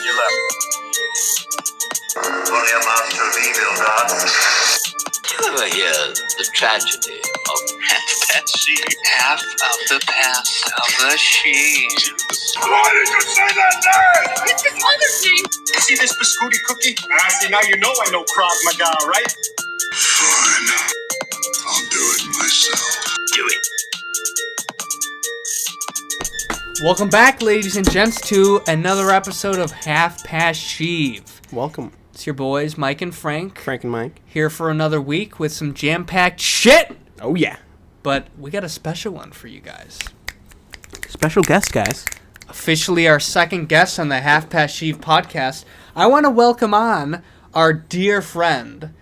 your left. Only a master of evil, God. Did you ever hear the tragedy of Half Past Sheev? Half of the past of the sheev. Why did you say that name? It's his mother's name. You see this biscuity cookie? See, now you know I know Krav Maga, right? Fine. I'll do it myself. Do it. Welcome back, ladies and gents, to another episode of Half Past Sheev. Welcome. It's your boys, Mike and Frank. Frank and Mike. Here for another week with some jam-packed shit. Oh, yeah. But we got a special one for you guys. Special guest, guys. Officially our second guest on the Half Past Sheev podcast. I want to welcome on our dear friend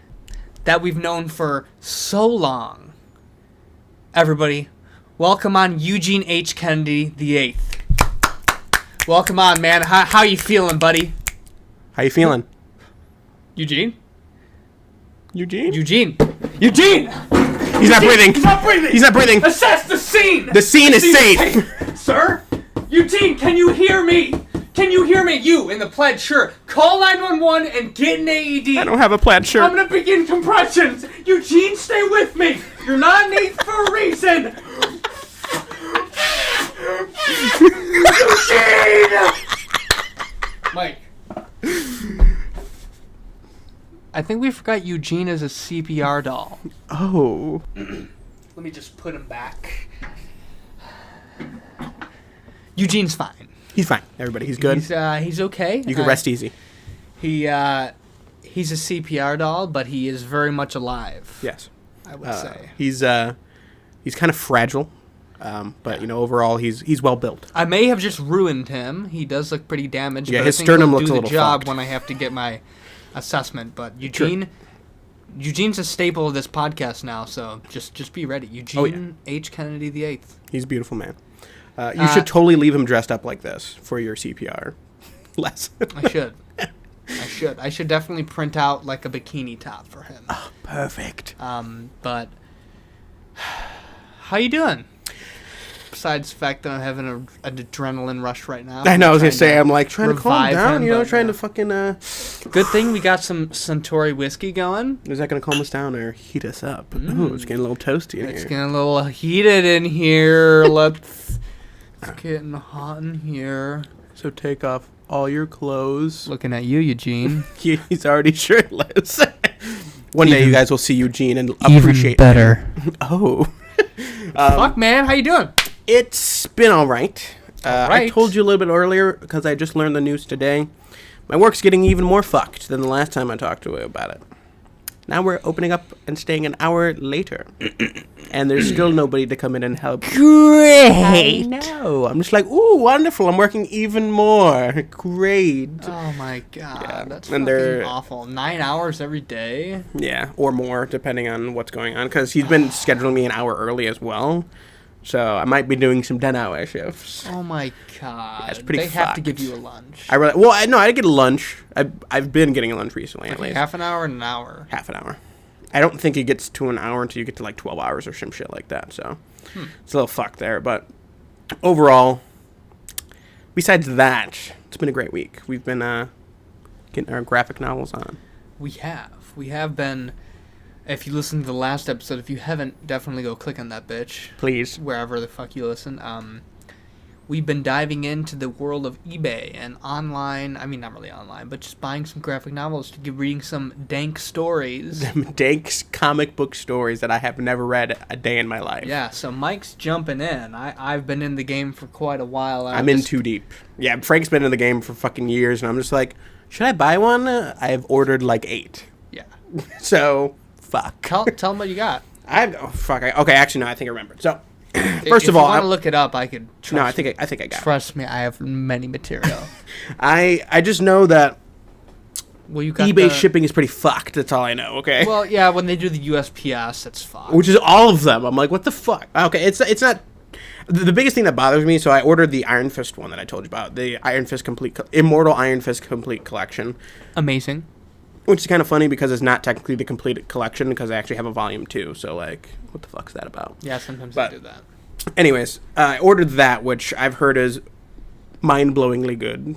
that we've known for so long. Everybody, welcome on Eugene H. Kennedy the 8th. Welcome on, man. How you feeling, buddy? How you feeling? Eugene? Eugene? Eugene! Eugene! He's not breathing. He's not breathing! He's not breathing. Assess the scene! The scene is safe. Sir? Eugene, can you hear me? Can you hear me? You, in the plaid shirt. Call 911 and get an AED. I don't have a plaid shirt. I'm gonna begin compressions. Eugene, stay with me. You're not an 8th for a reason. Eugene! Mike. I think we forgot Eugene as a CPR doll. Oh. Let me just put him back. Eugene's fine. He's fine, everybody. He's good. He's okay. You can rest easy. He's a CPR doll, but he is very much alive. Yes. I would say. He's kind of fragile, but, overall, he's well built. I may have just ruined him. He does look pretty damaged. Yeah, but his I think sternum he'll looks do a the little job fucked. when I have to get my assessment. But Eugene's a staple of this podcast now, so just be ready. Eugene H. Kennedy the 8th. He's a beautiful man. You should totally leave him dressed up like this for your CPR lesson. I should. I should definitely print out like a bikini top for him. Oh, perfect. But how you doing? Besides the fact that I'm having an adrenaline rush right now. I know. I was gonna say I'm like trying to calm revive down. him, but, Trying to fucking. Good thing we got some Suntory whiskey going. Is that gonna calm us down or heat us up? Ooh, it's getting a little toasty in It's here. getting a little heated in here. It's getting hot in here. So take off all your clothes. Looking at you, Eugene. He's already shirtless. One day you guys will see Eugene and appreciate better. him. Oh. Fuck, man. How you doing? It's been all right. I told you a little bit earlier because I just learned the news today. My work's getting even more fucked than the last time I talked to you about it. Now we're opening up and staying an hour later. And there's still nobody to come in and help. Great. I know. I'm just like, ooh, wonderful. I'm working even more. Great. Oh, my God. Yeah, That's and fucking awful. 9 hours every day? Yeah, or more, depending on what's going on. Because he's been scheduling me an hour early as well. So I might be doing some 10-hour shifts. Oh, my God. That's pretty They have to fucked. give you a lunch. I get a lunch. I've been getting a lunch recently, at least. Half an hour and an hour. Half an hour. I don't think it gets to an hour until you get to like 12 hours or some shit like that. So it's a little fucked there. But overall, besides that, it's been a great week. We've been getting our graphic novels on. We have been. If you listen to the last episode, if you haven't, definitely go click on that bitch. Please. Wherever the fuck you listen. We've been diving into the world of eBay and online. I mean, not really online, but just buying some graphic novels to get reading some dank stories. Dank comic book stories that I have never read a day in my life. Yeah, so Mike's jumping in. I've been in the game for quite a while. I'm in too deep. Yeah, Frank's been in the game for fucking years, and I'm just like, should I buy one? I've ordered like 8. Yeah. So, fuck. Tell them what you got. Okay, actually, no, I think I remembered. So, If you want to look it up, I could. No, I think I got it. Trust me, I have many material. I just know that well, you got eBay shipping is pretty fucked. That's all I know. Okay. Well, yeah, when they do the USPS, it's fucked. Which is all of them. I'm like, what the fuck? Okay, it's not. The biggest thing that bothers me. So I ordered the Iron Fist one that I told you about, the Iron Fist Immortal Iron Fist Complete Collection. Amazing. Which is kind of funny because it's not technically the complete collection because I actually have a volume 2. So like, what the fuck's that about? Yeah, sometimes they do that. Anyways, I ordered that, which I've heard is mind-blowingly good.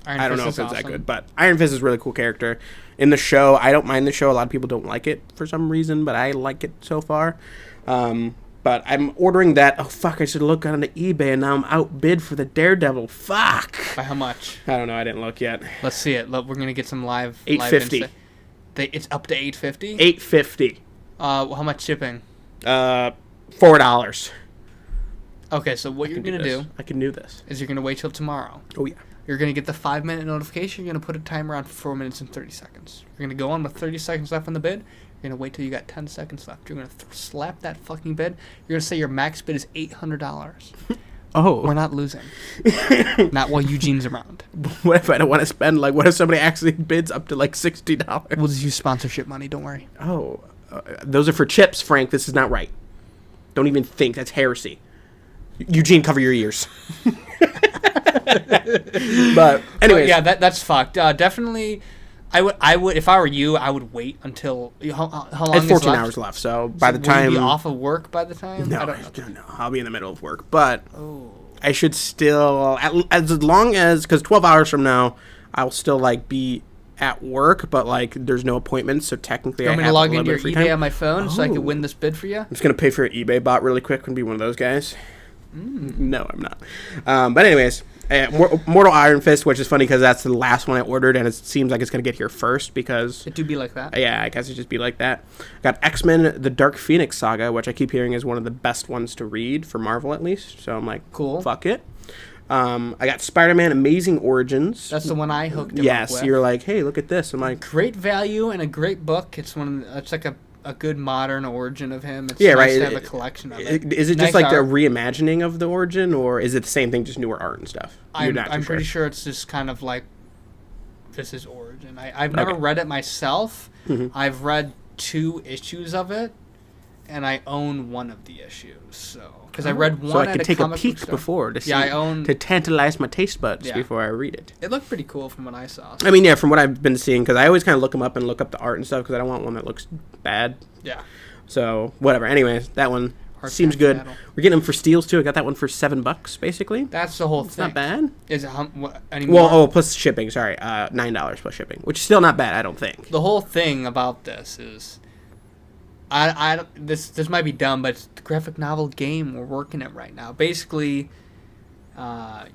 I don't know if it's that good, but Iron Fist is a really cool character. In the show, I don't mind the show. A lot of people don't like it for some reason, but I like it so far. But I'm ordering that. Oh, fuck, I should look on the eBay, and now I'm outbid for the Daredevil. Fuck. By how much? I don't know. I didn't look yet. Let's see it. Look, we're going to get some live... $850. It's up to $850? $850. How much shipping? $4. Okay, so what you're going to do... I can do this. ...is you're going to wait till tomorrow. Oh, yeah. You're going to get the 5-minute notification. You're going to put a timer on for 4 minutes and 30 seconds. You're going to go on with 30 seconds left on the bid. You're going to wait till you got 10 seconds left. You're going to slap that fucking bid. You're going to say your max bid is $800. Oh. We're not losing. Not while Eugene's around. What if I don't want to spend, like, what if somebody actually bids up to, like, $60? We'll just use sponsorship money. Don't worry. Oh. Those are for chips, Frank. This is not right. Don't even think. That's heresy. Eugene, cover your ears. But anyways, yeah, that's fucked. Definitely, I would if I were you, I would wait until how long? It's 14 hours left. So by the time will you be off of work by the time? No, I'll be in the middle of work, but I should still as long as because 12 hours from now, I'll still like be at work, but like there's no appointments, so technically I have to log into your eBay on my phone so I can win this bid for you. I'm just gonna pay for an eBay bot really quick and be one of those guys. No, I'm not. But anyways, Mortal Iron Fist, which is funny because that's the last one I ordered, and it seems like it's going to get here first because... It do be like that? Yeah, I guess it just be like that. Got X-Men, the Dark Phoenix Saga, which I keep hearing is one of the best ones to read, for Marvel at least. So I'm like, cool. Fuck it. I got Spider-Man Amazing Origins. That's the one I hooked him up with. Yes, you're like, hey, look at this. I'm like... Great value and a great book. It's it's like a good modern origin of him. It's nice right. To have a collection of it. Is it nice just like art. the reimagining of the origin, or is it the same thing, just newer art and stuff? I'm pretty sure it's just kind of like this is origin. I've never read it myself. Mm-hmm. I've read 2 issues of it, and I own one of the issues. So because I read one, so I at could a take a comic peek book store. before to see, to tantalize my taste buds before I read it. It looked pretty cool from what I saw. I mean, yeah, from what I've been seeing, because I always kind of look them up and look up the art and stuff because I don't want one that looks bad. Yeah. So whatever. Anyways, that one seems good. Battle. We're getting them for steals too. I got that one for $7, basically. That's the whole thing. It's not bad. Is it anymore? Well, plus shipping. Sorry, $9 plus shipping, which is still not bad. I don't think. The whole thing about this is, this might be dumb, but it's the graphic novel game we're working at right now. Basically,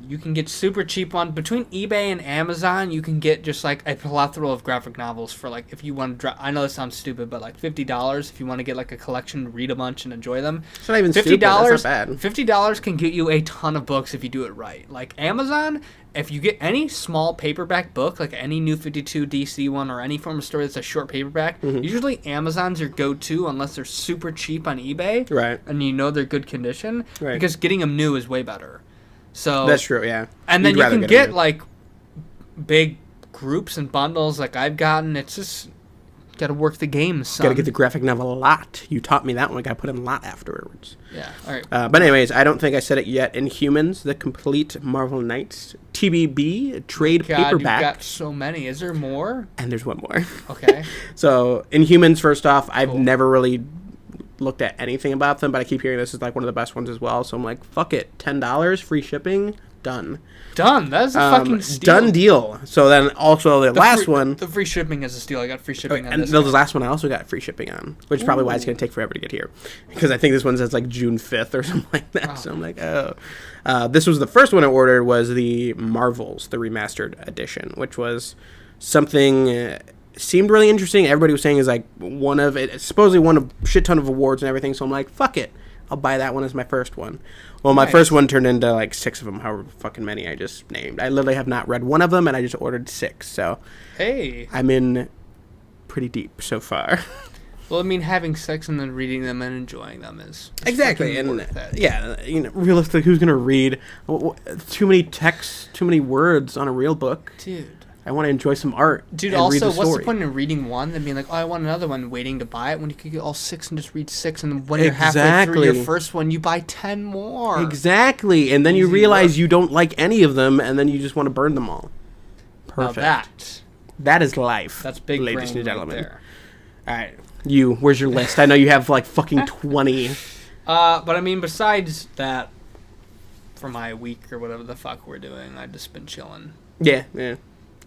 you can get super cheap on between eBay and Amazon. You can get just like a plethora of graphic novels for like if you want to. I know this sounds stupid, but like $50 if you want to get like a collection, read a bunch, and enjoy them. It's not even stupid. That's not bad. $50 can get you a ton of books if you do it right. Like Amazon, if you get any small paperback book, like any New 52 DC one or any form of story that's a short paperback, usually Amazon's your go-to unless they're super cheap on eBay, right? And you know they're good condition, right? Because getting them new is way better. So that's true, yeah. And then you can get like big groups and bundles like I've gotten. It's just got to work the game, son. Got to get the graphic novel a lot. You taught me that one. I got to put in a lot afterwards. Yeah, all right. But anyways, I don't think I said it yet. Inhumans, the complete Marvel Knights TBB trade paperback. You've got so many. Is there more? And there's one more. Okay. So Inhumans, first off, I've never really looked at anything about them, but I keep hearing this is like one of the best ones as well. So I'm like, fuck it, $10, free shipping, done. That's a fucking steal. Done deal. So then also the last one, the free shipping is a steal. I got free shipping on and this. The last one I also got free shipping on, which is probably why it's going to take forever to get here, because I think this one says like June 5th or something like that. Wow. So I'm like, oh. This was the first one I ordered, was the Marvels, the remastered edition, which was something seemed really interesting. Everybody was saying is like supposedly won a shit ton of awards and everything. So I'm like, fuck it, I'll buy that one as my first one. Well, my first one turned into like 6 of them, however fucking many I just named. I literally have not read one of them, and I just ordered 6. So hey, I'm in pretty deep so far. Well, I mean, having 6 and then reading them and enjoying them is exactly, and yeah, realistically, who's gonna read too many texts, too many words on a real book, dude? I want to enjoy some art. Dude, and also, read the what's story. the point in reading one and being like, oh, I want another one, waiting to buy it, when you could get all 6 and just read 6, and then when you're halfway through your first one, you buy 10 more. Exactly, and then you realize you don't like any of them, and then you just want to burn them all. Perfect. Now that is life. That's big, ladies and gentlemen. Right there. All right, where's your list? I know you have like fucking 20. But I mean, besides that, for my week or whatever the fuck we're doing, I've just been chilling. Yeah.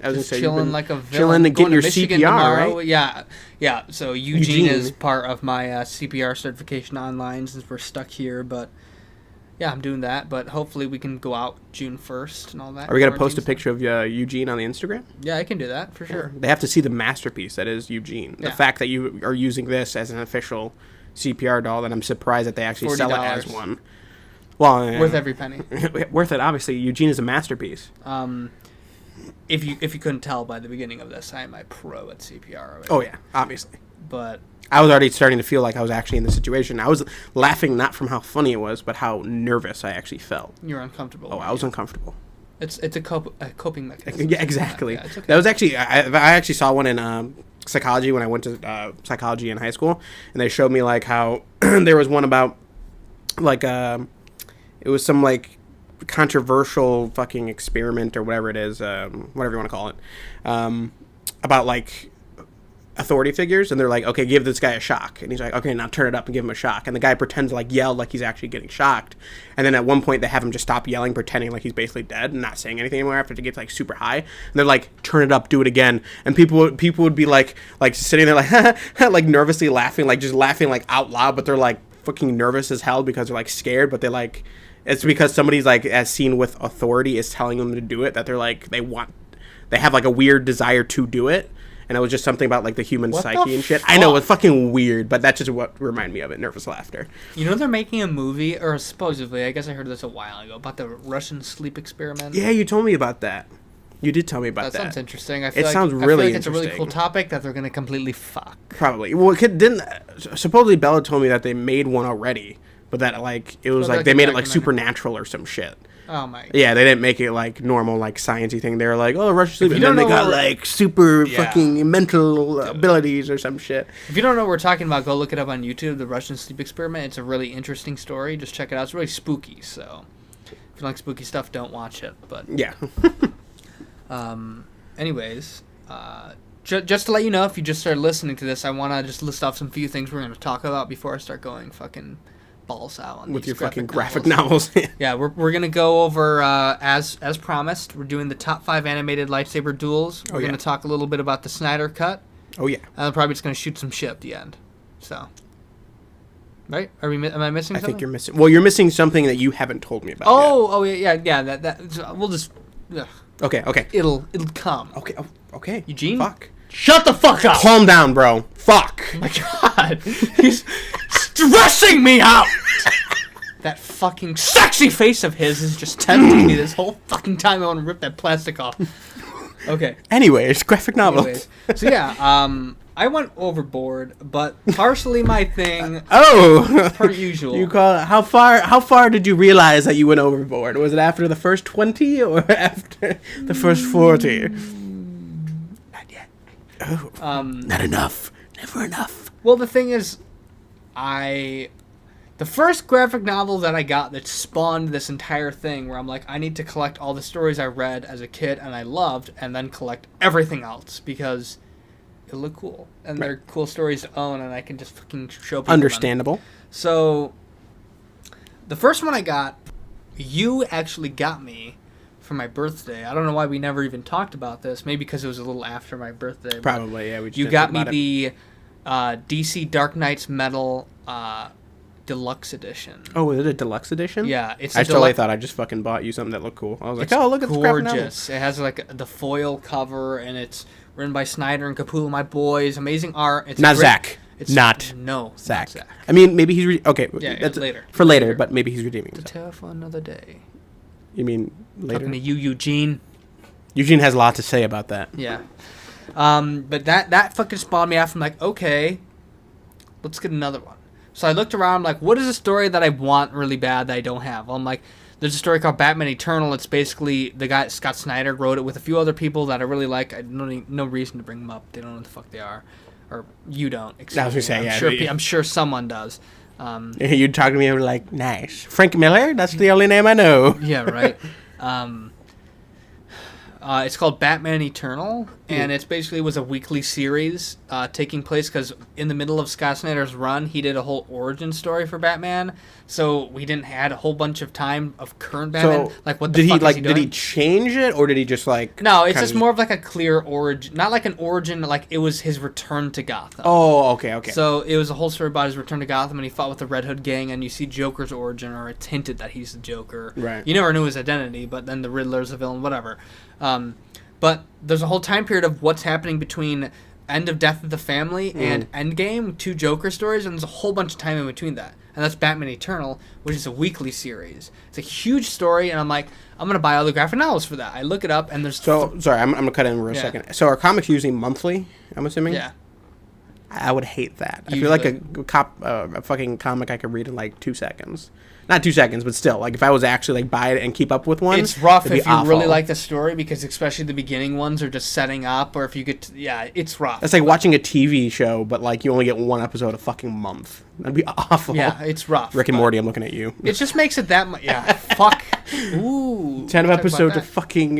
I was just gonna say, chilling like a villain. chilling and Going getting to your Michigan CPR, tomorrow. right? Yeah. So Eugene is Eugene. part of my CPR certification online since we're stuck here. But yeah, I'm doing that. But hopefully we can go out June 1st and all that. Are we gonna post a Quarantine picture of Eugene on the Instagram? stuff. Yeah, I can do that for sure. They have to see the masterpiece that is Eugene. The Yeah. fact that you are using this as an official CPR doll, that I'm surprised that they actually sell it as $40. one. Well, Worth every penny. worth it. Obviously, Eugene is a masterpiece. If you couldn't tell by the beginning of this, I am a pro at CPR already. Oh yeah, obviously. But I was already starting to feel like I was actually in the situation. I was laughing not from how funny it was, but how nervous I actually felt. you're uncomfortable. Oh, I was uncomfortable. It's a coping mechanism. Yeah, exactly. Yeah, it's okay. That was actually I actually saw one in psychology when I went to psychology in high school, and they showed me like how there was one about like it was some like controversial fucking experiment or whatever it is, whatever you want to call it, about like authority figures, and they're like, okay, give this guy a shock, and he's like, okay, now turn it up and give him a shock, and the guy pretends to like yell like he's actually getting shocked, and then at one point they have him just stop yelling, pretending like he's basically dead and not saying anything anymore after it gets like super high, and they're like, turn it up, do it again, and people would be like sitting there like like nervously laughing, like just laughing like out loud, but they're like fucking nervous as hell because they're like scared, but they like, it's because somebody's like as seen with authority is telling them to do it, that they're like they have like a weird desire to do it. And it was just something about like the human psyche and shit. I know, it's fucking weird, but that's just what reminded me of it. Nervous laughter. You know they're making a movie, or supposedly, I guess I heard this a while ago, about the Russian sleep experiment. Yeah, you told me about that. You did tell me about that. That sounds interesting. I It sounds really it's a really cool interesting. topic that they're going to completely fuck. Probably. Well, supposedly Bella told me that they made one already, but that like it was So like like they a made it like documentary. supernatural or some shit. Oh my. Yeah, they didn't make it like normal like sciencey thing. They were like, oh, Russian sleep, you and then don't they know got what like super Yeah. fucking mental abilities or some shit. If you don't know what we're talking about, go look it up on YouTube, the Russian sleep experiment. It's a really interesting story. Just check it out. It's really spooky, so if you like spooky stuff, don't watch it. But Yeah. anyways, just to let you know, if you just started listening to this, I want to just list off some few things we're going to talk about before I start going fucking balls out on With these your fucking graphic graphic novels. Yeah, we're gonna go over as promised. We're doing the top 5 animated lightsaber duels. We're yeah. gonna talk a little bit about the Snyder cut. Oh yeah. And I'm probably just gonna shoot some shit at the end. So, right? Am I missing I something? think you're missing. Well, you're missing something that you haven't told me about. Yeah. That we'll just. Ugh. Yet. Okay. It'll come. Okay. Okay. Eugene? Fuck. Shut the fuck up! Calm down, bro. Fuck. Oh my god, he's stressing me out. That fucking sexy face of his is just tempting me this whole fucking time. I want to rip that plastic off. Okay. Anyways, graphic novels. Anyways, so yeah, I went overboard, but partially my thing, Oh. per usual. You call it, how far did you realize that you went overboard? Was it after the first 20 or after the first 40? Not yet. Oh. Not enough. Never enough. Well, the thing is, the first graphic novel that I got that spawned this entire thing where I'm like, I need to collect all the stories I read as a kid and I loved, and then collect everything else because it looked cool. And they're cool stories to own, and I can just fucking show people Understandable. them. So, the first one I got, you actually got me for my birthday. I don't know why we never even talked about this. Maybe because it was a little after my birthday. Probably, yeah. We just You didn't got talk me about it. the DC Dark Knights Metal Deluxe Edition. Oh, is it a deluxe edition? Yeah, it's. I totally thought I just fucking bought you something that looked cool. I was like, oh, look at this graphic novel. gorgeous. It has like the foil cover, and it's written by Snyder and Capullo, my boys. Amazing art. It's Not great- Zach. It's Not no Zach. not Zach. I mean, maybe he's okay. Yeah, that's later. For later, but maybe he's redeeming To himself. tell for another day. You mean later? Talking to you, Eugene. Eugene has a lot to say about that. Yeah. But that fucking spawned me off. I'm like, okay, let's get another one. So I looked around, I'm like, what is a story that I want really bad that I don't have? Well, I'm like, there's a story called Batman Eternal. It's basically the guy, Scott Snyder, wrote it with a few other people that I really like. I don't need no reason to bring them up. They don't know what the fuck they are. Or you don't. I was gonna say, yeah. I'm sure someone does. You'd talk to me, I was like, nice. Frank Miller? That's the only name I know. Yeah, right. It's called Batman Eternal, and it's basically was a weekly series taking place because in the middle of Scott Snyder's run, he did a whole origin story for Batman. So we didn't had a whole bunch of time of current Batman. So like, what the fuck is he doing? Did he change it, or did he just like? No, it's just more of like a clear origin, not like an origin. Like it was his return to Gotham. Oh, okay. So it was a whole story about his return to Gotham, and he fought with the Red Hood gang, and you see Joker's origin, or it's hinted that he's the Joker. Right. You never knew his identity, but then the Riddler's a villain, whatever. But there's a whole time period of what's happening between End of Death of the Family and Endgame, 2 Joker stories, and there's a whole bunch of time in between that. And that's Batman Eternal, which is a weekly series. It's a huge story, and I'm like, I'm going to buy all the graphic novels for that. I look it up, and there's... So, sorry, I'm going to cut in for a second. So are comics usually monthly, I'm assuming? Yeah. I would hate that. Usually. I feel like a fucking comic I could read in like 2 seconds. Not 2 seconds, but still, like if I was actually like buy it and keep up with one, it's rough if you awful. really like the story, because especially the beginning ones are just setting up, or if you get to, it's rough. It's like watching a TV show, but like you only get 1 episode a fucking month. That'd be awful. Yeah, it's rough. Rick and Morty, I'm looking at you. It just makes it that much. Yeah, fuck. Ooh. 10 episodes of fucking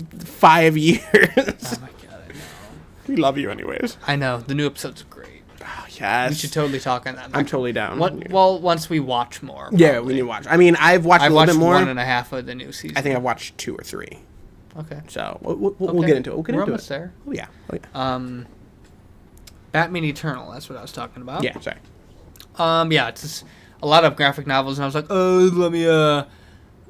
5 years. Oh my god, I know. We love you anyways. I know. The new episodes are great. Oh, yes. We should totally talk on that. I'm totally down. Well, once we watch more. Yeah, we need to watch. I mean, I've watched a little bit more. I've watched 1.5 of the new season. I think I've watched 2 or 3. Okay. So we'll get into it. We'll get We're into almost it. there. Oh yeah. Batman Eternal. That's what I was talking about. Yeah. Sorry. Yeah, it's just a lot of graphic novels, and I was like, oh, let me. I'm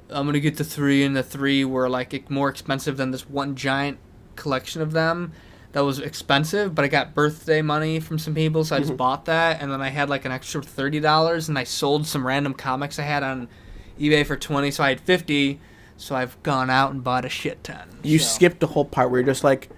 gonna get the 3, and the 3 were like more expensive than this one giant collection of them. That was expensive, but I got birthday money from some people, so I just bought that, and then I had like an extra $30, and I sold some random comics I had on eBay for $20, so I had $50. So I've gone out and bought a shit ton. You skipped the whole part where you're just like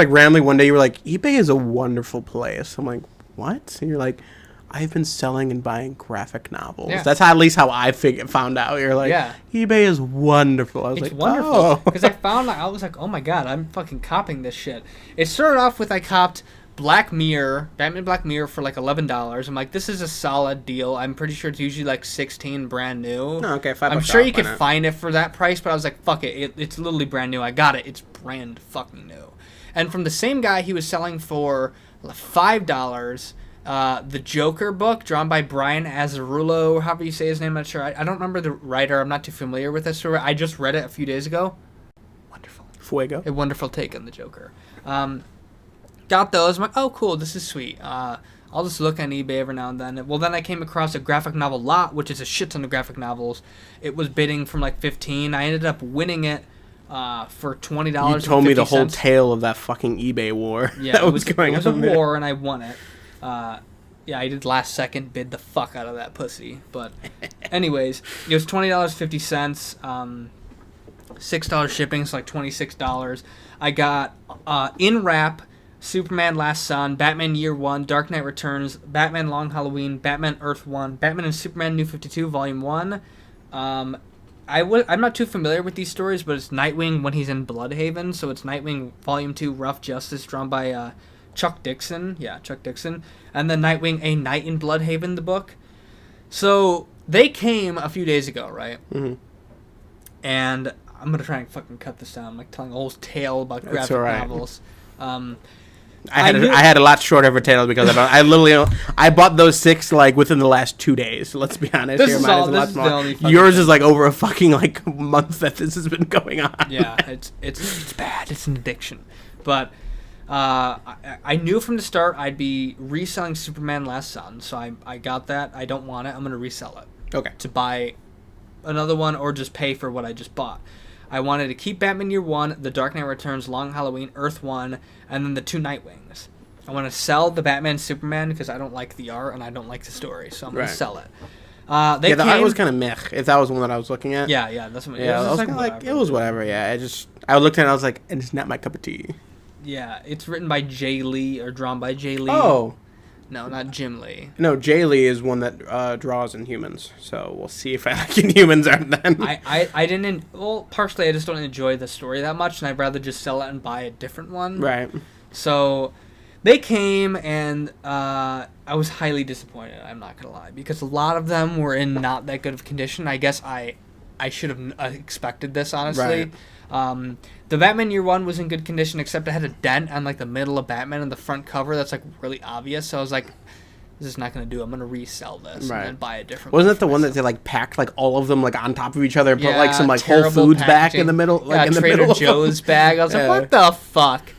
rambling one day. You were like, eBay is a wonderful place. I'm like, what? And you're like, I've been selling and buying graphic novels. Yeah. That's at least how I found out. You're like, eBay is wonderful. I was it's like, wonderful. Because I was like, oh my god, I'm fucking copping this shit. It started off with I copped Batman Black Mirror for like $11. I'm like, this is a solid deal. I'm pretty sure it's usually like $16 brand new. Oh, okay, $5 I'm sure you off, could why not? find it for that price, but I was like, fuck it. It's literally brand new. I got it. It's brand fucking new. And from the same guy, he was selling for $5. The Joker book, drawn by Brian Azzarello, or however you say his name, I'm not sure. I don't remember the writer. I'm not too familiar with this story. I just read it a few days ago. Wonderful. Fuego. A wonderful take on the Joker. Got those. I'm like, oh, cool. This is sweet. I'll just look on eBay every now and then. Well, then I came across a graphic novel lot, which is a shit ton of graphic novels. It was bidding from like $15. I ended up winning it for $20. You told me the whole tale of that fucking eBay war. Yeah, that was going on. It was a war, and I won it. Yeah, I did last second bid the fuck out of that pussy. But anyways, it was $20.50, $6 shipping, so like $26. I got in wrap Superman Last Son, Batman Year 1, Dark Knight Returns, Batman Long Halloween, Batman Earth 1, Batman and Superman New 52 Volume 1. I'm not too familiar with these stories, but it's Nightwing when he's in Bloodhaven, so it's Nightwing Volume 2 Rough Justice, drawn by Chuck Dixon. Yeah, Chuck Dixon. And then Nightwing, A Night in Bloodhaven, the book. So they came a few days ago, right? Mm-hmm. And I'm going to try and fucking cut this down. I'm like telling a whole tale about graphic novels. I had a lot shorter of a tale because I bought those 6 like within the last 2 days. So let's be honest. This is the only fucking Yours is like over a fucking like month that this has been going on. Yeah, it's bad. It's an addiction. But I knew from the start I'd be reselling Superman Last Son, so I got that. I don't want it. I'm gonna resell it. Okay. To buy another one or just pay for what I just bought. I wanted to keep Batman Year 1, The Dark Knight Returns, Long Halloween, Earth 1, and then the 2 Nightwings. I want to sell the Batman Superman because I don't like the art and I don't like the story, so I'm going to sell it. The art was kind of meh, if that was one that I was looking at. Yeah, that's what it was. It was whatever, yeah. I looked at it and I was like, it's not my cup of tea. Yeah, it's written by Jay Lee, or drawn by Jay Lee. Oh. No, not Jim Lee. No, Jay Lee is one that draws Inhumans, so we'll see if I like Inhumans art then. I didn't, well, partially I just don't enjoy the story that much, and I'd rather just sell it and buy a different one. Right. So they came, and I was highly disappointed, I'm not going to lie, because a lot of them were in not that good of condition. I guess I should have expected this, honestly. The Batman Year One was in good condition, except it had a dent on like the middle of Batman and the front cover. That's like really obvious. So I was like, this is not going to do. I'm going to resell this and then buy a different one. Wasn't that the one that they like packed like all of them like on top of each other and put like some like Whole Foods bag in the middle? Like in the Trader middle Joe's bag. I was like, what the fuck?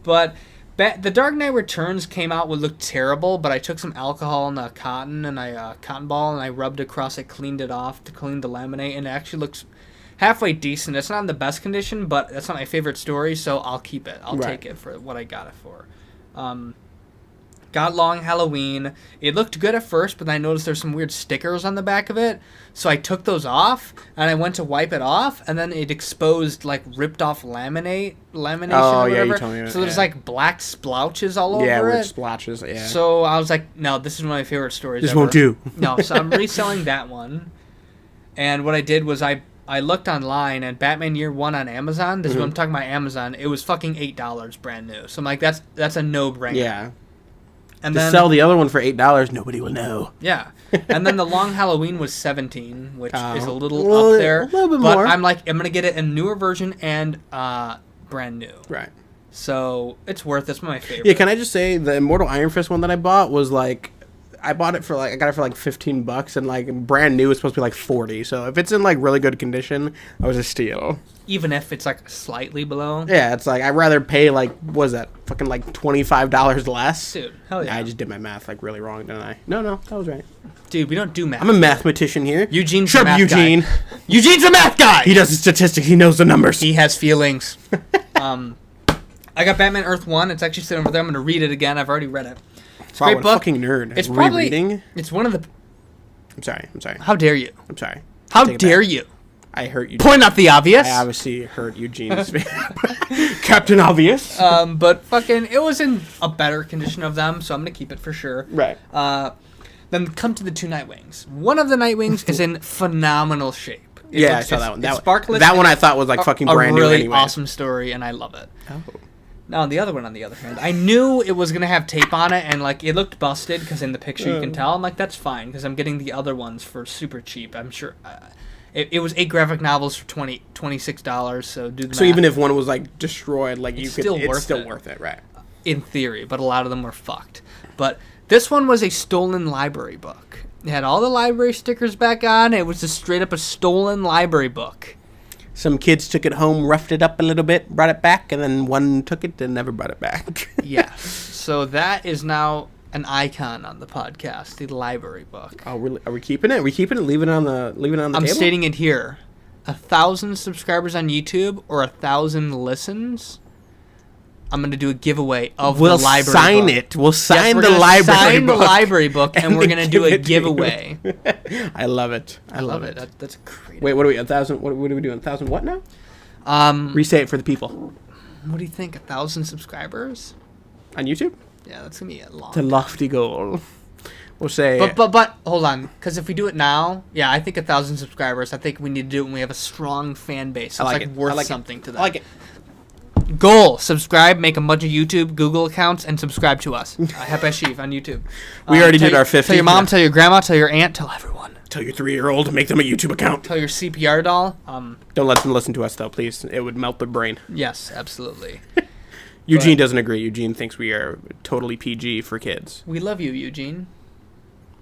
But The Dark Knight Returns came out would look terrible, but I took some alcohol and cotton and cotton ball and I rubbed it across it, cleaned it off to clean the laminate, and it actually looks halfway decent. It's not in the best condition, but that's not my favorite story, so I'll keep it. I'll take it for what I got it for. Got Long Halloween. It looked good at first, but then I noticed there's some weird stickers on the back of it. So I took those off, and I went to wipe it off, and then it exposed, like, ripped off lamination or whatever. You told me. So there's, like, black splotches all over it. Yeah, weird splotches, yeah. So I was like, no, this is one of my favorite stories This ever. won't do. No, so I'm reselling that one. And what I did was I looked online, and Batman Year One on Amazon, this is what I'm talking about Amazon, it was fucking $8 brand new. So I'm like, that's a no-brainer. Yeah. And to then sell the other one for $8, nobody will know. Yeah. And then the Long Halloween was $17, which is a little up there. A little bit but more. I'm like, I'm going to get it in a newer version and brand new. Right. So it's worth it. It's my favorite. Yeah, can I just say the Immortal Iron Fist one that I bought was like, I got it for like $15, and like brand new is supposed to be like $40. So if it's in like really good condition, that was a steal. Even if it's like slightly below. Yeah, it's like I'd rather pay like, what was that, fucking like $25 less. Dude, hell yeah. I just did my math like really wrong, didn't I? No, that was right. Dude, we don't do math. I'm a mathematician here. Eugene's Shut a up, math Eugene. guy. Eugene's a math guy. He does the statistics. He knows the numbers. He has feelings. I got Batman Earth 1. It's actually sitting over there. I'm going to read it again. I've already read it. It's a Wow, great what a book. fucking nerd. It's probably rereading. It's one of the. I'm sorry. How dare you? I'm sorry. How Take it dare back. you? I hurt you. Point out the obvious. I obviously hurt Eugene's Captain Obvious. But fucking, it was in a better condition of them, so I'm gonna keep it for sure. Right. Then come to the two Nightwings. One of the Nightwings is in phenomenal shape. I saw that one. It's sparkless. That one I thought was like fucking brand new really anyway. awesome story, and I love it. Oh. Now, the other one, on the other hand, I knew it was going to have tape on it, and, like, it looked busted, because in the picture you can tell. I'm like, that's fine, because I'm getting the other ones for super cheap. I'm sure. It was 8 graphic novels for $26, so do the math. So even if one was, like, destroyed, like, it's still worth it, right? In theory, but a lot of them were fucked. But this one was a stolen library book. It had all the library stickers back on. It was just straight up a stolen library book. Some kids took it home, roughed it up a little bit, brought it back, and then one took it and never brought it back. Yes. So that is now an icon on the podcast, the library book. Oh, really? Are we keeping it? Are we keeping it? Leaving it on the table? I'm stating it here. 1,000 subscribers on YouTube or 1,000 listens. I'm going to do a giveaway of the library book. We'll sign it. We'll sign we're the gonna library sign book. the library book, and we're going to do a give it to you. giveaway. I love it. I love it. That's great. Wait, what are we? 1,000? What are we doing? 1,000 what now? Restate it for the people. What do you think? 1,000 subscribers On YouTube? Yeah, that's gonna be a long. It's a lofty goal. We'll say. But hold on, because if we do it now, yeah, I think 1,000 subscribers. I think we need to do it when we have a strong fan base. So I it's like like it. worth I like something it. to them. I like it. Goal: subscribe, make a bunch of YouTube, Google accounts, and subscribe to us. Half Past Sheev on YouTube. We already did our 50. Tell your mom, tell your grandma, tell your aunt, tell everyone. Tell your 3-year-old, make them a YouTube account. Tell your CPR doll. Don't let them listen to us though, please. It would melt their brain. Yes, absolutely. Eugene doesn't agree. Eugene thinks we are totally PG for kids. We love you, Eugene.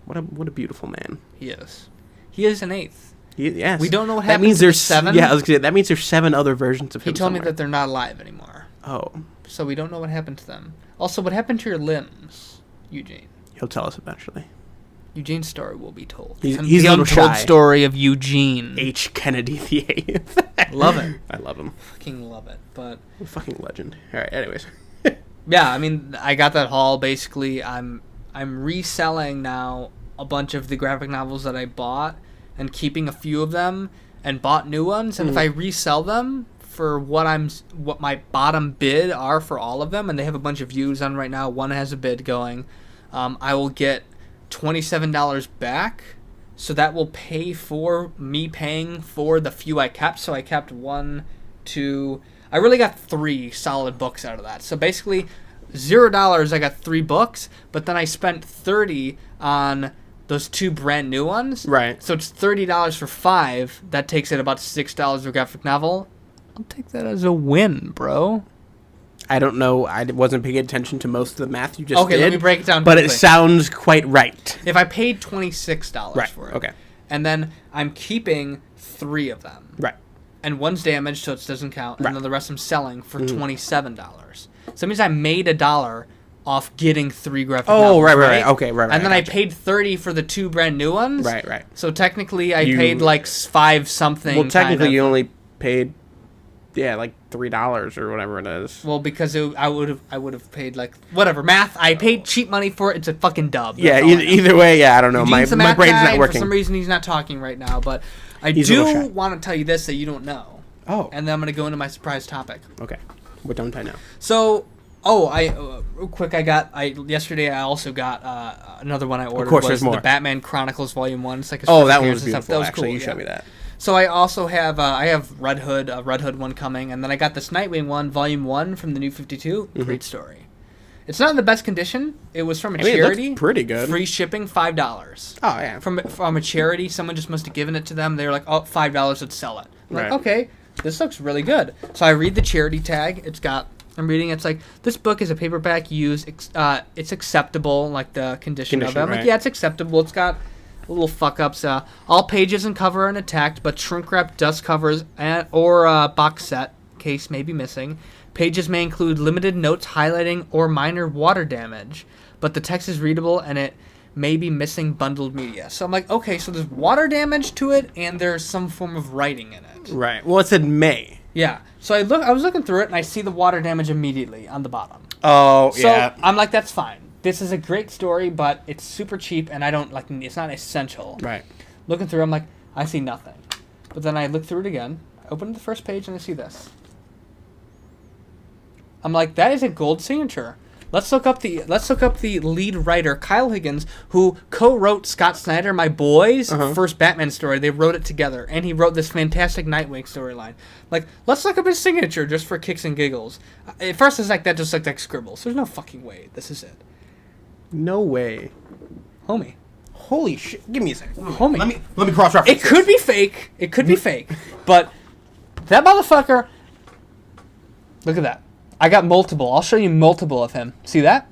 What a beautiful man. He is. He is an 8th. Yes. We don't know what that happened means to there's the 7. Yeah, I was gonna say, that means there's 7 other versions of him. He told somewhere. me that they're not alive anymore. Oh. So we don't know what happened to them. Also, what happened to your limbs, Eugene? He'll tell us eventually. Eugene's story will be told. He's the a little untold shy. story of Eugene. H. Kennedy VIII. Love it. I love him. Fucking love it. But A fucking legend. All right. Anyways. yeah, I mean, I got that haul. Basically, I'm reselling now a bunch of the graphic novels that I bought and keeping a few of them and bought new ones. And if I resell them for what my bottom bid are for all of them, and they have a bunch of views on right now. One has a bid going. I will get $27 back. So that will pay for me paying for the few I kept. So I kept 1, 2. I really got 3 solid books out of that. So basically, $0 I got 3 books, but then I spent $30 on those 2 brand new ones. Right. So it's $30 for 5. That takes it about $6 a graphic novel. I'll take that as a win, bro. I don't know. I wasn't paying attention to most of the math you just did. Okay, let me break it down But quickly. it sounds quite right. If I paid $26 for it, Okay. and then I'm keeping 3 of them, Right. and one's damaged, so it doesn't count, Right. and then the rest I'm selling for $27. So that means I made $1 off getting 3 graphic novels, right. Okay, right. And then I gotcha. paid $30 for the 2 brand new ones. Right. So technically, I paid like 5 something. Well, technically, kind of. you only paid, like $3 or whatever it is. Well, because I would have paid like whatever math. I paid cheap money for it. It's a fucking dub. That's Yeah, all I know. either way, yeah, I don't know. My Eugene's the math brain's guy, not and working. For some reason, he's not talking right now. But I He's a little do shy. want to tell you this that you don't know. Oh. And then I'm gonna go into my surprise topic. Okay. What don't I know? So, real quick, yesterday I also got another one I ordered. Of course, was there's more. The Batman Chronicles Volume 1. It's like Oh, that one appearance was and stuff. beautiful. That was Actually, cool. you showed me that. So I also have I have Red Hood, a Red Hood one coming, and then I got this Nightwing one, Volume 1 from the New 52. Great story. It's not in the best condition. It was from a charity. It looks pretty good. Free shipping, $5. Oh, yeah. From a charity, someone just must have given it to them. They were like, "Oh, $5, let's sell it." I'm Right. like, okay, this looks really good. So I read the charity tag. I'm reading. It's like, this book is a paperback used. It's acceptable, like the condition of it. I'm like, right. yeah, it's acceptable. It's got little fuck ups. All pages and cover are intact, but shrink wrap dust covers or box set case may be missing. Pages may include limited notes highlighting or minor water damage, but the text is readable and it may be missing bundled media. So I'm like, okay, so there's water damage to it and there's some form of writing in it. Right. Well, it said May. Yeah. So I was looking through it and I see the water damage immediately on the bottom. Oh, So yeah. I'm like, that's fine. This is a great story, but it's super cheap and I don't like. It's not essential. Right. Looking through, I'm like, I see nothing. But then I look through it again. I open the first page and I see this. I'm like, that is a gold signature. Let's look up the lead writer, Kyle Higgins, who co-wrote Scott Snyder, my boy's first Batman story. They wrote it together, and he wrote this fantastic Nightwing storyline. Like, let's look up his signature just for kicks and giggles. At first, it's like that just looked like scribbles. There's no fucking way this is it, No way. homie. Holy shit. Give me a second. Homie. Let me cross-reference It could be fake. It could be fake, but that motherfucker. Look at that. I got multiple. I'll show you multiple of him. See that?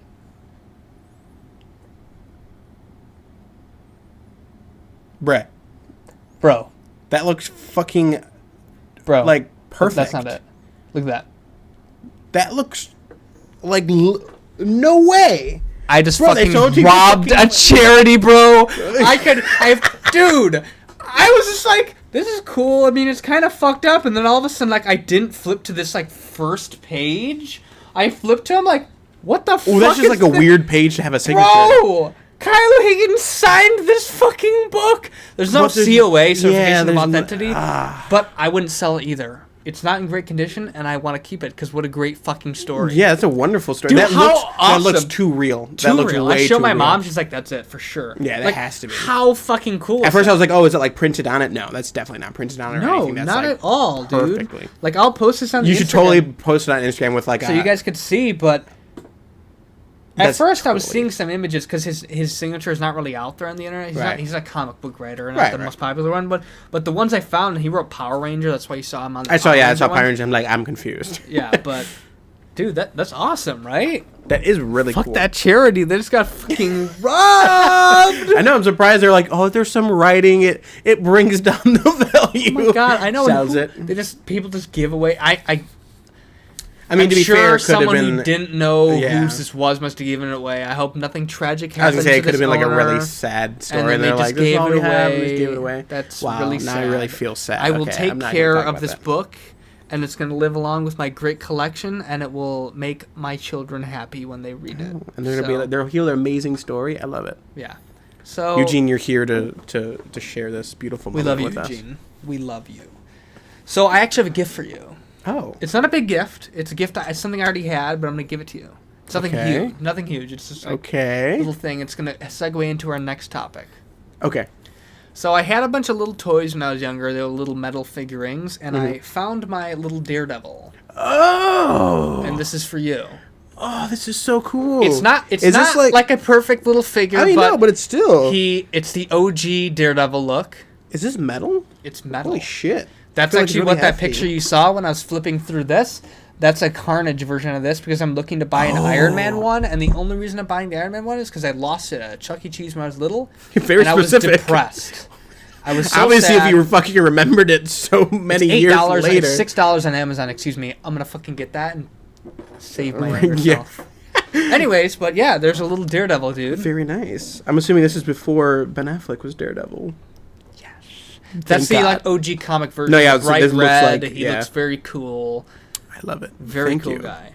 Brett. Bro. That looks fucking, Bro. like, perfect. That's not it. Look at that. That looks like, no way. I just Bro, they sold fucking you robbed fucking- a charity, bro. Dude, I was just like, this is cool. I mean, it's kind of fucked up. And then all of a sudden, like, I didn't flip to this, like, first page. I flipped to him, like, what the fuck Oh, that's just is like a this? weird page to have a signature. Bro! Kylo Higgins signed this fucking book. There's no But there's- COA, certification yeah, of there's no- authenticity. But I wouldn't sell it either. It's not in great condition, and I want to keep it because what a great fucking story. Yeah, that's a wonderful story. Dude, that how looks awesome. That looks too real. Too that looks real. way I show too my real. mom, she's like, that's it for sure. Yeah, that like, has to be. How fucking cool At is first, that? I was like, "Oh, is it like printed on it?" No, that's definitely not printed on it or No, anything. That's not like at all, dude. perfectly. Like, I'll post this on You the should Instagram totally post it on Instagram with like so you guys could see, but at That's first I was totally- seeing some images because his signature is not really out there on the internet. Right. He's a comic book writer, not Right, the right. most popular one. But the ones I found, he wrote Power Ranger. That's why you saw him on the I saw Power Power one. Ranger. I'm like, I'm confused. Yeah, but dude, that's awesome, right? That is really Fuck cool. that charity. They just got fucking robbed. I know. I'm surprised. They're like, "Oh, there's some writing. It brings down the value." Oh my god, I know. Sells it. People just give away. I mean, I'm to be sure fair, it could have someone been. who didn't know Yeah. who this was must have given it away. I hope nothing tragic I was happens. gonna say it to could have this been like a owner. really sad story, And then they're they like, just "This is gave all it we have, we away. just gave it away." That's wow, really now sad. I really feel sad. I will Okay, take I'm not care gonna talk of about this that. book, and it's going to live along with my great collection, and it will make my children happy when they read it. And they're gonna be like, they'll hear their amazing story. I love it. Yeah. So Eugene, you're here to share this beautiful we moment love you, with us. Eugene. We love you. So I actually have a gift for you. Oh, It's not a big gift. It's a gift. It's something I already had, but I'm going to give it to you. It's nothing Okay. huge. Nothing huge. It's just like okay. a little thing. It's going to segue into our next topic. Okay. So I had a bunch of little toys when I was younger. They were little metal figurines, and I found my little Daredevil. Oh. And this is for you. Oh, this is so cool. It's not. It's Is not this like a perfect little figure. I know, but it's still. It's the OG Daredevil look. Is this metal? It's metal. Holy shit. That's feel like actually it's what really that hefty. picture you saw when I was flipping through this. That's a Carnage version of this because I'm looking to buy an Iron Man one, and the only reason I'm buying the Iron Man one is because I lost it at Chuck E. Cheese when I was little. Very and specific. I was depressed. I was so Obviously, sad. if you were fucking remembered it so many years $8, later. It's $6 on Amazon. Excuse me. I'm gonna fucking get that and save my younger Yeah. self. Anyways, but yeah, there's a little Daredevil dude. Very nice. I'm assuming this is before Ben Affleck was Daredevil. That's the God. like OG comic version. No, yeah, it's- bright this looks red. like- He yeah. looks very cool. I love it. Very Thank cool you. guy.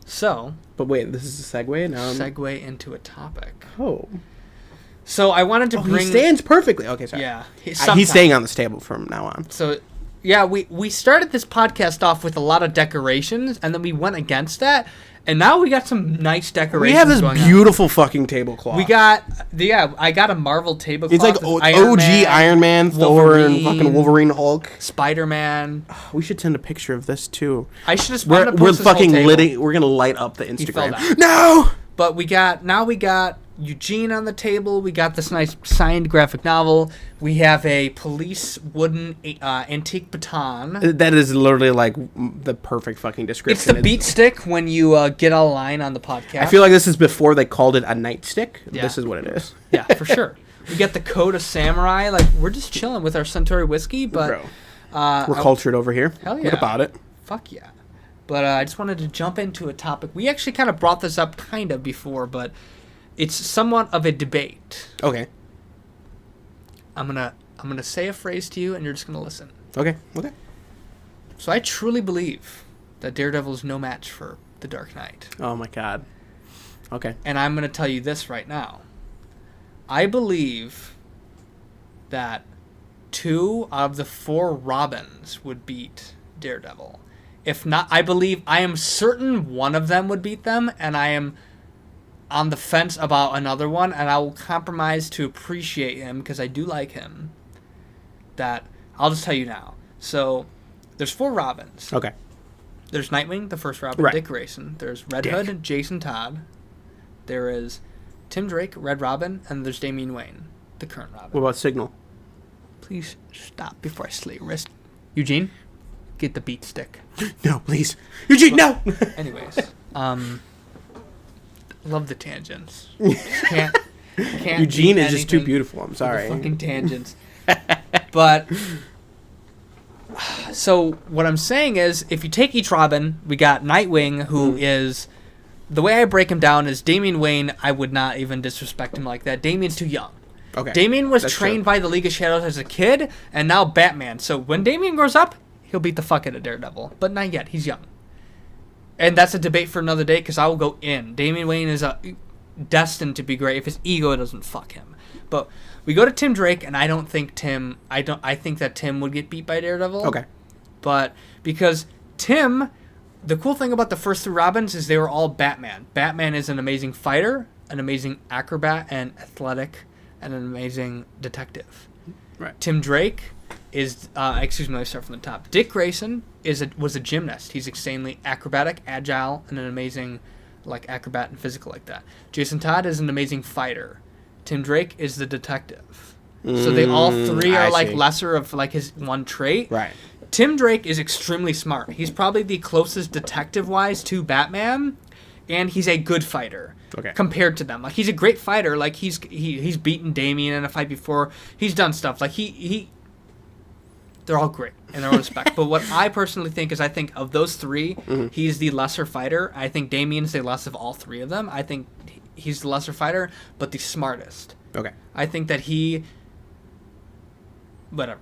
So, But wait, this is a segue now. segue into a topic. Oh. So I wanted to He bring. stands perfectly. Okay, sorry. Yeah, He's staying on this table from now on. So, yeah, we started this podcast off with a lot of decorations, and then we went against that, and now we got some nice decorations. We have this going on. beautiful fucking tablecloth. We got I got a Marvel tablecloth. It's like with OG Iron Man, Thor, and fucking Wolverine, Hulk. Spider-Man. We should send a picture of this too. I should have. We're fucking We're gonna light up the Instagram. down. No. But we got Eugene on the table. We got this nice signed graphic novel. We have a police wooden antique baton. That is literally like the perfect fucking description. It's the beat stick when you get a line on the podcast. I feel like this is before they called it a nightstick. Yeah. This is what it is. Yeah, for sure. We get the Code of Samurai. Like, we're just chilling with our Centauri whiskey, but Bro. We're cultured over here. Hell yeah. What about it? fuck yeah. But I just wanted to jump into a topic. We actually kind of brought this up kind of before, but it's somewhat of a debate. Okay. I'm gonna say a phrase to you, and you're just gonna listen. Okay. Okay. So I truly believe that Daredevil is no match for the Dark Knight. Oh my God. Okay. And I'm gonna tell you this right now. I believe that 2 out of the 4 Robins would beat Daredevil. If not, I am certain one of them would beat them, and I am on the fence about another one, and I will compromise to appreciate him because I do like him. That I'll just tell you now. So there's 4 Robins. Okay. There's Nightwing, the first Robin, Right. Dick Grayson. There's Red Hood, Jason Todd. There is Tim Drake, Red Robin, and there's Damian Wayne, the current Robin. What about Signal? Please stop before I slit your wrist. Eugene, get the beat stick. No, please. Eugene, no! Anyways, love the tangents. Can't Eugene beat is just too anything beautiful. I'm with sorry. the fucking tangents. But so what I'm saying is, if you take each Robin, we got Nightwing, who is the way I break him down is Damian Wayne. I would not even disrespect him like that. Damian's too young. Okay. Damian was That's trained true. by the League of Shadows as a kid, and now Batman. So when Damian grows up, he'll beat the fuck out of Daredevil. But not yet. He's young. And that's a debate for another day, because I will go in. Damian Wayne is destined to be great if his ego doesn't fuck him. But we go to Tim Drake, and I think that Tim would get beat by Daredevil. Okay. But because Tim, the cool thing about the first 3 Robins is they were all Batman. Batman is an amazing fighter, an amazing acrobat, and athletic, and an amazing detective. Right. Tim Drake is, let me start from the top. Dick Grayson was a gymnast. He's insanely acrobatic, agile, and an amazing, acrobat and physical like that. Jason Todd is an amazing fighter. Tim Drake is the detective. So they all 3 are I see. lesser of his one trait. Right. Tim Drake is extremely smart. He's probably the closest detective-wise to Batman, and he's a good fighter. Okay. Compared to them, he's a great fighter. He's beaten Damian in a fight before. He's done stuff. They're all great in their own respect. But what I personally think is, I think of those 3, he's the lesser fighter. I think Damian's the less of all 3 of them. I think he's the lesser fighter, but the smartest. Okay. I think that whatever.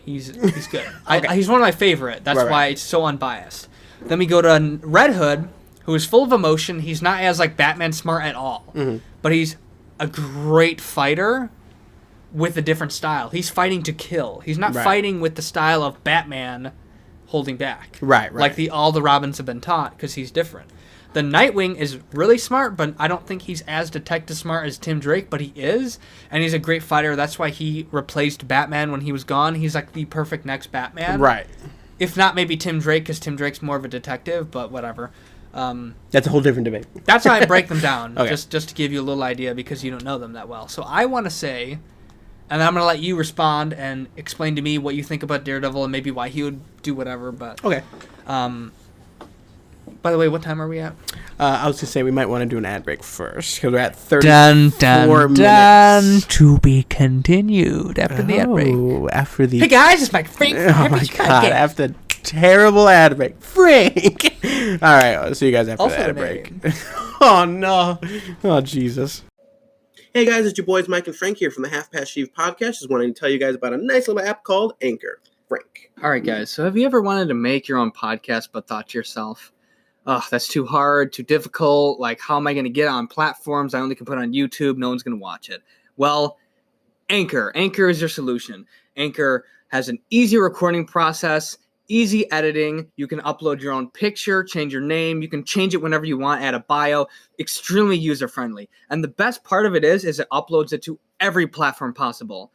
He's good. Okay. He's one of my favorite. That's Right. why it's so unbiased. Then we go to Red Hood, who is full of emotion. He's not as Batman smart at all, but he's a great fighter with a different style. He's fighting to kill. He's not Right. fighting with the style of Batman holding back. Right. All the Robins have been taught, because he's different. The Nightwing is really smart, but I don't think he's as detective smart as Tim Drake, but he is, and he's a great fighter. That's why he replaced Batman when he was gone. He's the perfect next Batman. Right. If not, maybe Tim Drake, because Tim Drake's more of a detective, but whatever. That's a whole different debate. That's how I break them down, Okay. just to give you a little idea, because you don't know them that well. So I want to say And then I'm going to let you respond and explain to me what you think about Daredevil and maybe why he would do whatever. But Okay. By the way, what time are we at? I was going to say we might want to do an ad break first because we're at 34 minutes. Dun, to be continued after the ad break. After the... Hey guys, it's Mike Frank. Oh my God, after the terrible ad break. Frank! All right, I'll see you guys after Also the ad a break. name. Oh no. Oh Jesus. Hey guys, it's your boys Mike and Frank here from the Half Past Sheev podcast. Just wanting to tell you guys about a nice little app called Anchor. Frank. All right, guys. So have you ever wanted to make your own podcast but thought to yourself, oh, that's too hard, too difficult. Like, how am I going to get on platforms I only can put on YouTube? No one's going to watch it. Well, Anchor. Anchor is your solution. Anchor has an easy recording process, easy editing. You can upload your own picture, change your name. You can change it whenever you want, add a bio. Extremely user-friendly. And the best part of it is it uploads it to every platform possible.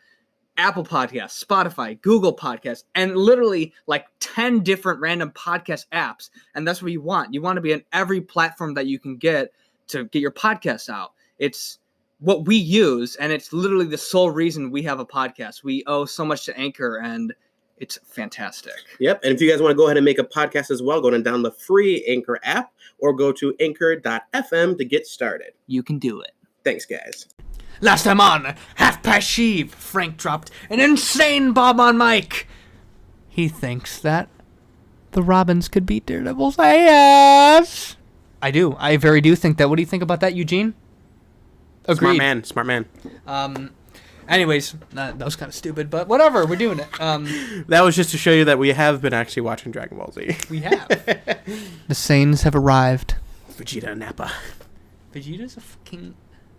Apple Podcasts, Spotify, Google Podcasts, and literally like 10 different random podcast apps. And that's what you want. You want to be on every platform that you can get to get your podcasts out. It's what we use, and it's literally the sole reason we have a podcast. We owe so much to Anchor, and it's fantastic. Yep, and if you guys want to go ahead and make a podcast as well, go and download the free Anchor app or go to anchor.fm to get started. You can do it. Thanks, guys. Last time on Half Past Sheev, Frank dropped an insane bomb on Mike. He thinks that the Robins could beat Daredevil's ass. I do. I very do think that. What do you think about that, Eugene? Agreed. Smart man. Anyways, that was kind of stupid, but whatever. We're doing it. That was just to show you that we have been actually watching Dragon Ball Z. We have. The Saiyans have arrived. Vegeta and Nappa. Vegeta's a fucking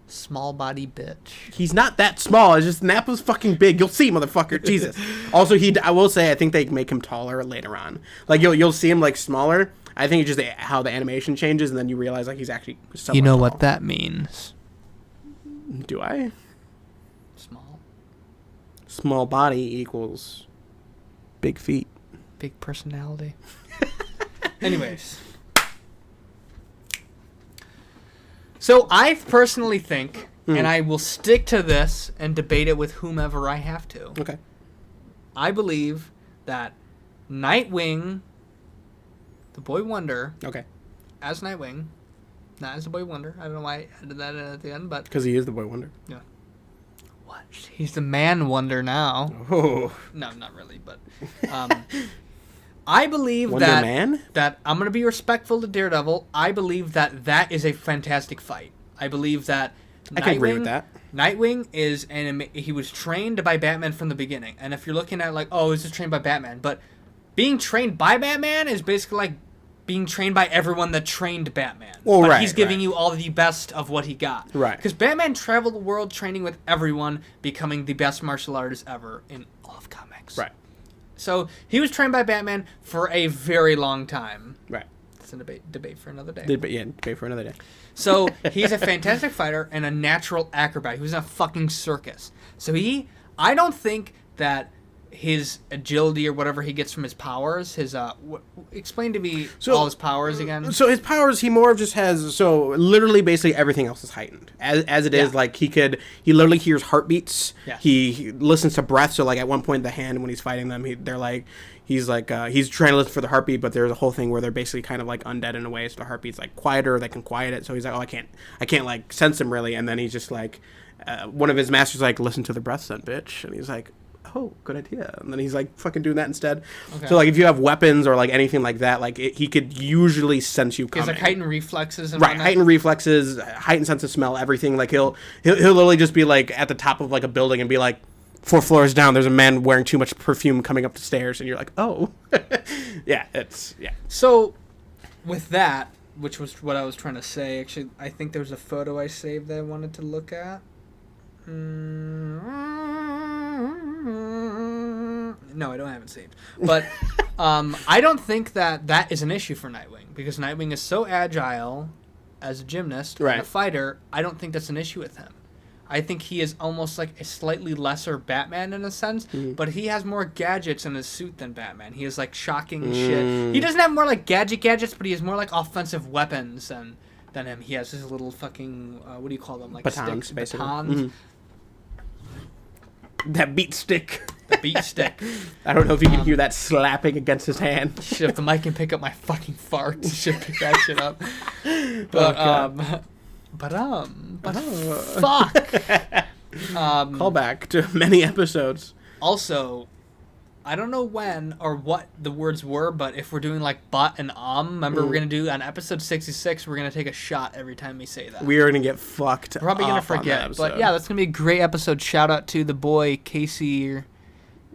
small body bitch. He's not that small. It's just Nappa's fucking big. You'll see, motherfucker. Jesus. Also, I will say, I think they make him taller later on. Like you'll see him like smaller. I think it's just how the animation changes, and then you realize like he's actually somewhat You know tall. what that means? Do I? Small. Small body equals big feet. Big personality. Anyways. So I personally think, and I will stick to this and debate it with whomever I have to. Okay. I believe that Nightwing, the Boy Wonder, Okay. as Nightwing, not as the Boy Wonder. I don't know why I added that in at the end, but Because he is the Boy Wonder. yeah. What? He's the Man Wonder now. Oh. No, not really, but I believe Wonder that Man? that I'm going to be respectful to Daredevil. I believe that is a fantastic fight. I believe that I can agree with that. Nightwing is he was trained by Batman from the beginning. And if you're looking at like, oh, he's just trained by Batman, but being trained by Batman is basically like being trained by everyone that trained Batman. Well, but right, he's giving right. you all the best of what he got. Right. Because Batman traveled the world training with everyone, becoming the best martial artist ever in all of comics. Right. So he was trained by Batman for a very long time. Right. It's a debate for another day. Debate for another day. So he's a fantastic fighter and a natural acrobat. He was in a fucking circus. So I don't think that his agility or whatever he gets from his powers, explain to me all his powers again. So his powers, he more of just has, so literally basically everything else is heightened. As it is, like he literally hears heartbeats. Yeah. He listens to breath. So like at one point the hand, when he's fighting them, he's trying to listen for the heartbeat, but there's a whole thing where they're basically kind of like undead in a way. So the heartbeat's like quieter, they can quiet it. So he's like, oh, I can't like sense him really. And then he's just like, one of his masters like, listen to the breath, son, bitch. And he's like, oh, good idea. And then he's like fucking doing that instead. Okay. So like if you have weapons or like anything like that, like he could usually sense you coming. He has like heightened reflexes and right, heightened reflexes, heightened sense of smell, everything. Like he'll literally just be like at the top of like a building and be like, 4 floors down, there's a man wearing too much perfume coming up the stairs, and you're like, oh. Yeah. So with that, which was what I was trying to say, actually, I think there was a photo I saved that I wanted to look at. No, I don't have it saved. But I don't think that is an issue for Nightwing, because Nightwing is so agile as a gymnast and a fighter. I don't think that's an issue with him. I think he is almost like a slightly lesser Batman in a sense, but he has more gadgets in his suit than Batman. He has like shocking shit. He doesn't have more like gadgets, but he has more like offensive weapons than him. He has his little fucking what do you call them? Like batons, sticks, basically. batons. That beat stick. The beat stick. I don't know if you can hear that slapping against his hand. Shit, if the mic can pick up my fucking farts, should pick that shit up. But fuck. Call back to many episodes. Also, I don't know when or what the words were, but if we're doing like but and remember we're gonna do on episode 66, we're gonna take a shot every time we say that. We are gonna get fucked. We're probably gonna forget, but yeah, that's gonna be a great episode. Shout out to the boy Casey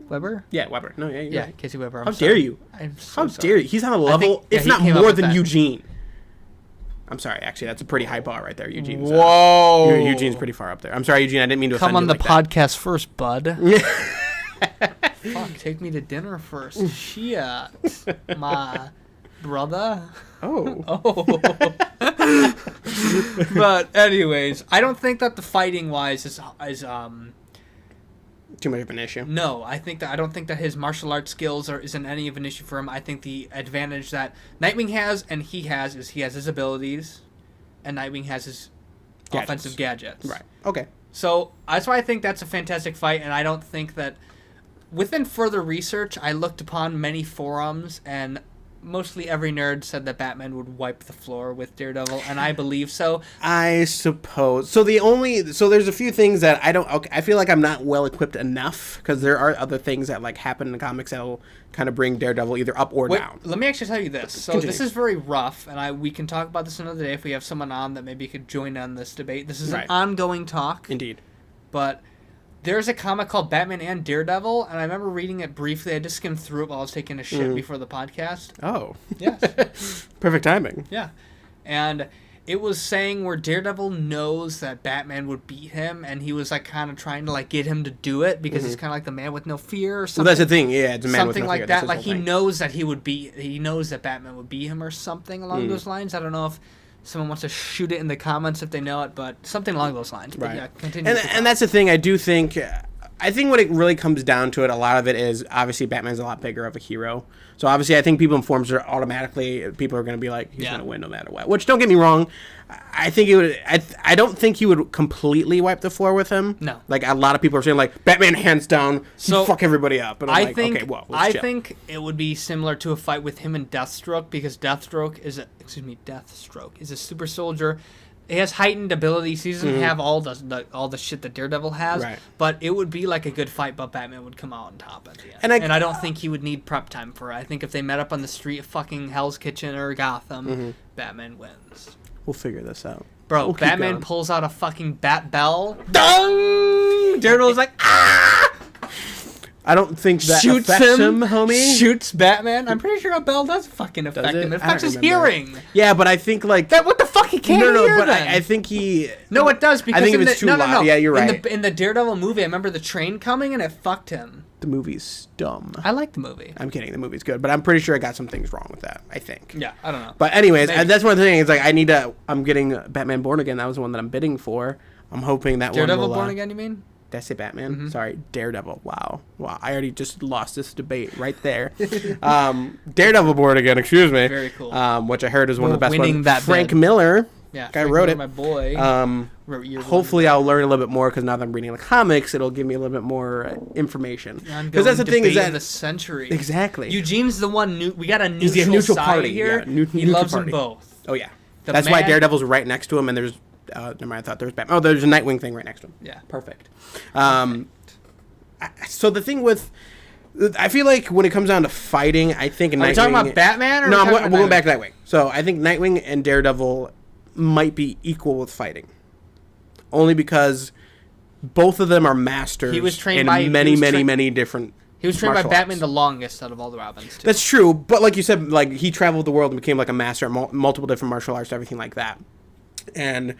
Weber. Yeah, Weber. No, yeah, you're right. Casey Weber. How dare you? I'm so How sorry. dare you? He's on a level, think- yeah, if he not came up more with than that. Eugene. I'm sorry, actually, that's a pretty high bar right there, Eugene. Whoa. Eugene's pretty far up there. I'm sorry, Eugene. I didn't mean to offend Come on you the like that. podcast first, bud. Fuck, take me to dinner first. Shit. My brother. Oh. Oh. But anyways, I don't think that the fighting wise is Too much of an issue. no, I don't think that his martial arts skills isn't any of an issue for him. I think the advantage that Nightwing has and he has is he has his abilities and Nightwing has his offensive gadgets. Right. Okay. So that's why I think that's a fantastic fight, and I don't think that within further research, I looked upon many forums, and mostly every nerd said that Batman would wipe the floor with Daredevil, and I believe so. I suppose. So there's a few things that I feel like I'm not well equipped enough because there are other things that like happen in the comics that'll kind of bring Daredevil either up or down. Let me actually tell you this. So Continue. this is very rough, and we can talk about this another day if we have someone on that maybe could join on this debate. This is an ongoing talk. Indeed. But there's a comic called Batman and Daredevil, and I remember reading it briefly. I just skimmed through it while I was taking a shit before the podcast. Oh. Yes. Perfect timing. Yeah. And it was saying where Daredevil knows that Batman would beat him, and he was like kind of trying to like get him to do it because he's kind of like the man with no fear or something. Well, that's the thing. Yeah, it's a man with something no like fear. that. That's Like his he whole thing. knows that he knows that Batman would beat him or something along those lines. I don't know if someone wants to shoot it in the comments if they know it, but something along those lines. But Right. yeah, continue. And that's the thing. I do think. I think what it really comes down to it, a lot of it is obviously Batman's a lot bigger of a hero. So obviously I think people in forums are automatically, people are going to be like, he's going to win no matter what. Which, don't get me wrong, I think it would, I don't think he would completely wipe the floor with him. No. Like a lot of people are saying like, Batman hands down, So, fuck everybody up. And I'm like, think, okay, well, let's chill. think it would be similar to a fight with him and Deathstroke because Deathstroke is a super soldier. He has heightened abilities. He doesn't have all the shit that Daredevil has. Right. But it would be like a good fight, but Batman would come out on top at the end. And I don't think he would need prep time for it. I think if they met up on the street of fucking Hell's Kitchen or Gotham, Batman wins. We'll figure this out. Bro, We'll keep Batman going. pulls out a fucking bat bell. Dong! Daredevil's like, ah! I don't think that Shoots affects him, homie. Shoots Batman. I'm pretty sure a bell does fucking affect it? him. It I don't affects his remember. hearing. Yeah, but I think like... What the fuck? He can't hear but then. I think he... No, it does because I think in if it's the, too no, no, loud... no. Yeah, you're right. In the Daredevil movie, I remember the train coming and it fucked him. The movie's dumb. I like the movie. I'm kidding. The movie's good, but I'm pretty sure I got some things wrong with that. I think. Yeah, I don't know. But anyways, Maybe. that's one thing. It's like I'm getting Batman Born Again. That was the one that I'm bidding for. I'm hoping that Daredevil one will, Born Again, you mean? Did I say Batman? Sorry, Daredevil. Wow. I already just lost this debate right there. Daredevil Born Again. Excuse me. Very cool. Which I heard is one of the best winning ones. that Frank bid. Miller. Yeah, Guy Frank wrote Miller, it. My boy. Hopefully I'll learn a little bit more because now that I'm reading the comics, it'll give me a little bit more information. Because that's the thing is of that the century. Exactly. Eugene's the one. We got a He's the neutral, neutral side party here. Yeah, He neutral loves party. them both. Oh yeah. The That's why man- Daredevil's right next to him, and there's never mind. I thought there was Batman. Oh, there's a Nightwing thing right next to him. Yeah. Perfect. So the thing with, I feel like when it comes down to fighting, I think Nightwing. Are we talking about Batman? Or No, are we we're talking going about back to Nightwing. So I think Nightwing and Daredevil might be equal with fighting, only because both of them are masters. He was trained in by- many different. He was trained by martial Batman arts. the longest out of all the Robins, too. That's true, but like you said, like he traveled the world and became like a master at multiple different martial arts, everything like that. And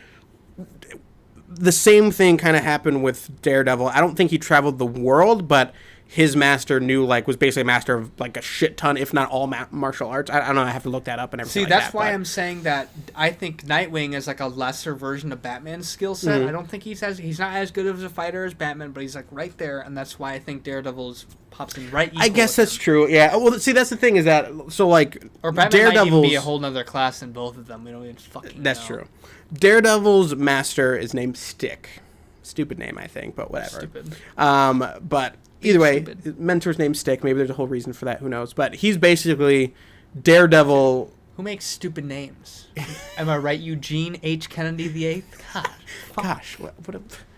the same thing kind of happened with Daredevil. I don't think he traveled the world, but his master was basically a master of like a shit ton, if not all martial arts. I don't know. I have to look that up and everything. See, like that's that, why but- I'm saying that I think Nightwing is like a lesser version of Batman's skill set. Mm-hmm. I don't think he's not as good of a fighter as Batman, but he's like right there, and that's why I think Daredevil's pops in right. I equal guess with that's him. true. Yeah. Well, see, that's the thing is that Or Batman might even Daredevil's be a whole nother class in both of them. We don't even fucking. That's know. true. Daredevil's master is named Stick. Stupid name, I think, but whatever. Stupid. But either way, Stupid. his mentor's name's Stick. Maybe there's a whole reason for that. Who knows? But he's basically Daredevil. Who makes stupid names? Am I right, Eugene H. Kennedy VIII? Gosh, what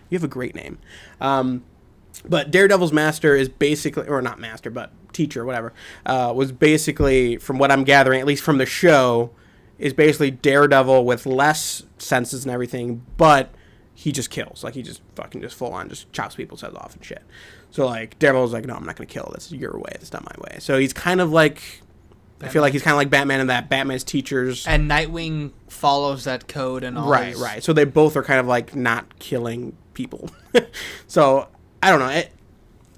you have a great name. But Daredevil's master is basically, or not master, but teacher, whatever, was basically, from what I'm gathering, at least from the show, is basically Daredevil with less senses and everything, but he just kills. Like, he just fucking just full on just chops people's heads off and shit. So, like, Daredevil's like, no, I'm not going to kill. This is your way. It's not my way. So he's kind of like, Batman. I feel like he's kind of like Batman in that Batman's teachers. And Nightwing follows that code and all. Right. So they both are kind of like not killing people. So, I don't know. It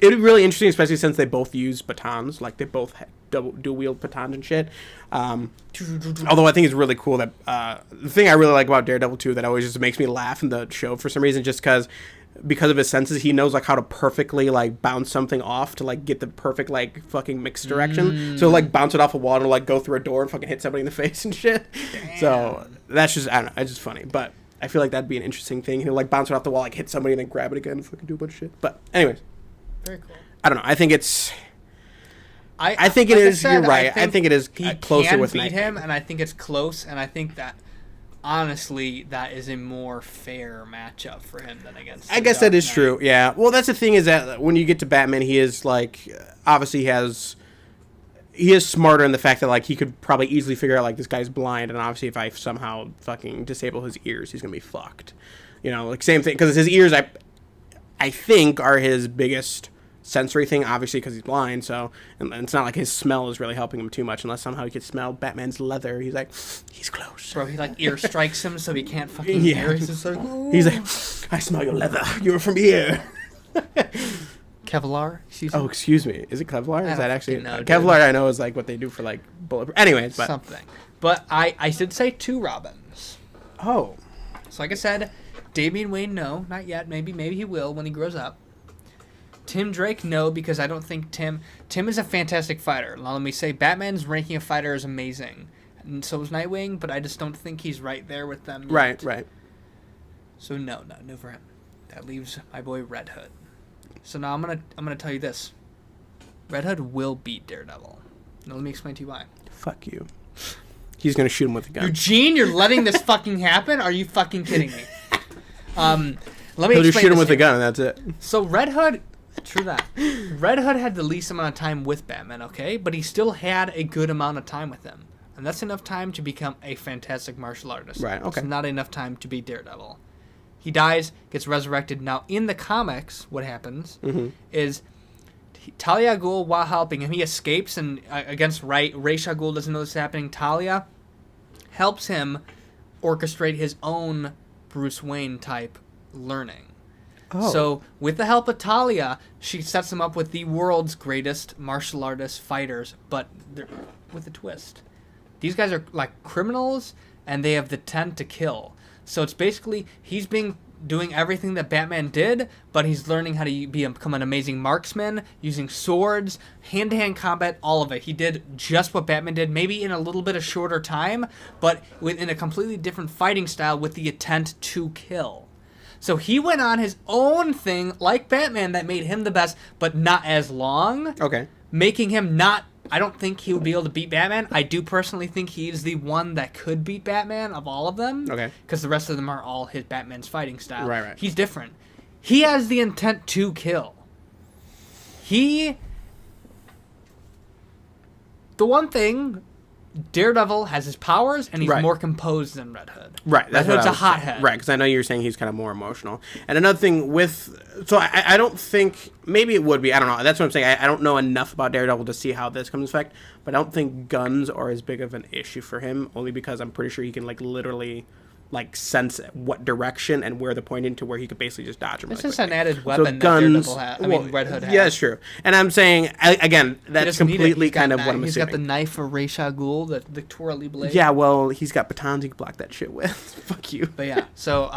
would be really interesting, especially since they both use batons. Like, they both dual wield batons and shit. Although I think it's really cool that the thing I really like about Daredevil too that always just makes me laugh in the show for some reason, just because of his senses, he knows like how to perfectly like bounce something off to like get the perfect like fucking mixed direction. So like bounce it off a wall and like go through a door and fucking hit somebody in the face and shit. Damn. So that's just, I don't know, it's just funny. But I feel like that'd be an interesting thing. He'll like bounce it off the wall, like hit somebody and then grab it again and fucking do a bunch of shit. But anyways, very cool. I don't know. I think it's. I think it is. You're right. I think it is closer with beat him, and I think it's close. And I think that honestly, that is a more fair matchup for him than against. I guess that is true. Yeah. Well, that's the thing is that when you get to Batman, he is like obviously he is smarter in the fact that like he could probably easily figure out like this guy's blind, and obviously if I somehow fucking disable his ears, he's gonna be fucked. You know, like same thing because his ears, I think are his biggest sensory thing, obviously because he's blind. So and it's not like his smell is really helping him too much unless somehow he could smell Batman's leather. He's like, he's close. Bro, he like ear strikes him so he can't fucking hear. He's like, I smell your leather. You're from here. Kevlar? Excuse me. Is it Kevlar? Is that actually know, Kevlar? I know is like what they do for like bulletproof. Anyways, but something. But I did say 2 Robins. Oh. So like I said, Damian Wayne, no, not yet. Maybe he will when he grows up. Tim Drake, no, because I don't think Tim is a fantastic fighter. Now let me say, Batman's ranking a fighter is amazing, and so is Nightwing, but I just don't think he's right there with them yet. Right. So no for him. That leaves my boy Red Hood. So now I'm gonna tell you this. Red Hood will beat Daredevil. Now let me explain to you why. Fuck you. He's gonna shoot him with a gun. Eugene, you're letting this fucking happen? Are you fucking kidding me? Let me explain. He'll just shoot him with a gun, and that's it. So Red Hood. True that. Red Hood had the least amount of time with Batman, okay? But he still had a good amount of time with him. And that's enough time to become a fantastic martial artist. Right, okay. It's not enough time to be Daredevil. He dies, gets resurrected. Now, in the comics, what happens is Talia al Ghul, while helping him, he escapes, and against Ra's al Ghul doesn't know this is happening. Talia helps him orchestrate his own Bruce Wayne-type learning. Oh. So, with the help of Talia, she sets him up with the world's greatest martial artist fighters, but with a twist. These guys are like criminals, and they have the intent to kill. So it's basically, he's doing everything that Batman did, but he's learning how to become an amazing marksman, using swords, hand-to-hand combat, all of it. He did just what Batman did, maybe in a little bit of shorter time, but in a completely different fighting style with the intent to kill. So he went on his own thing, like Batman, that made him the best, but not as long. Okay. Making him not... I don't think he would be able to beat Batman. I do personally think he's the one that could beat Batman of all of them. Okay. Because the rest of them are all his Batman's fighting style. Right. He's different. He has the intent to kill. The one thing... Daredevil has his powers, and he's more composed than Red Hood. Right. Red Hood's a hothead. Right, because I know you were saying he's kind of more emotional. And another thing with... So I don't think... Maybe it would be. I don't know. That's what I'm saying. I don't know enough about Daredevil to see how this comes into effect. But I don't think guns are as big of an issue for him, only because I'm pretty sure he can, like, literally... like sense what direction and where the point into where he could basically just dodge him. It's really just an added so weapon that Daredevil has. Red Hood has. Yeah, it's true. And I'm saying again, that's completely kind of what I'm assuming. He's got the knife for Ra's al Ghul, the twirly blade. Yeah, well, he's got batons he can block that shit with. Fuck you. But yeah, so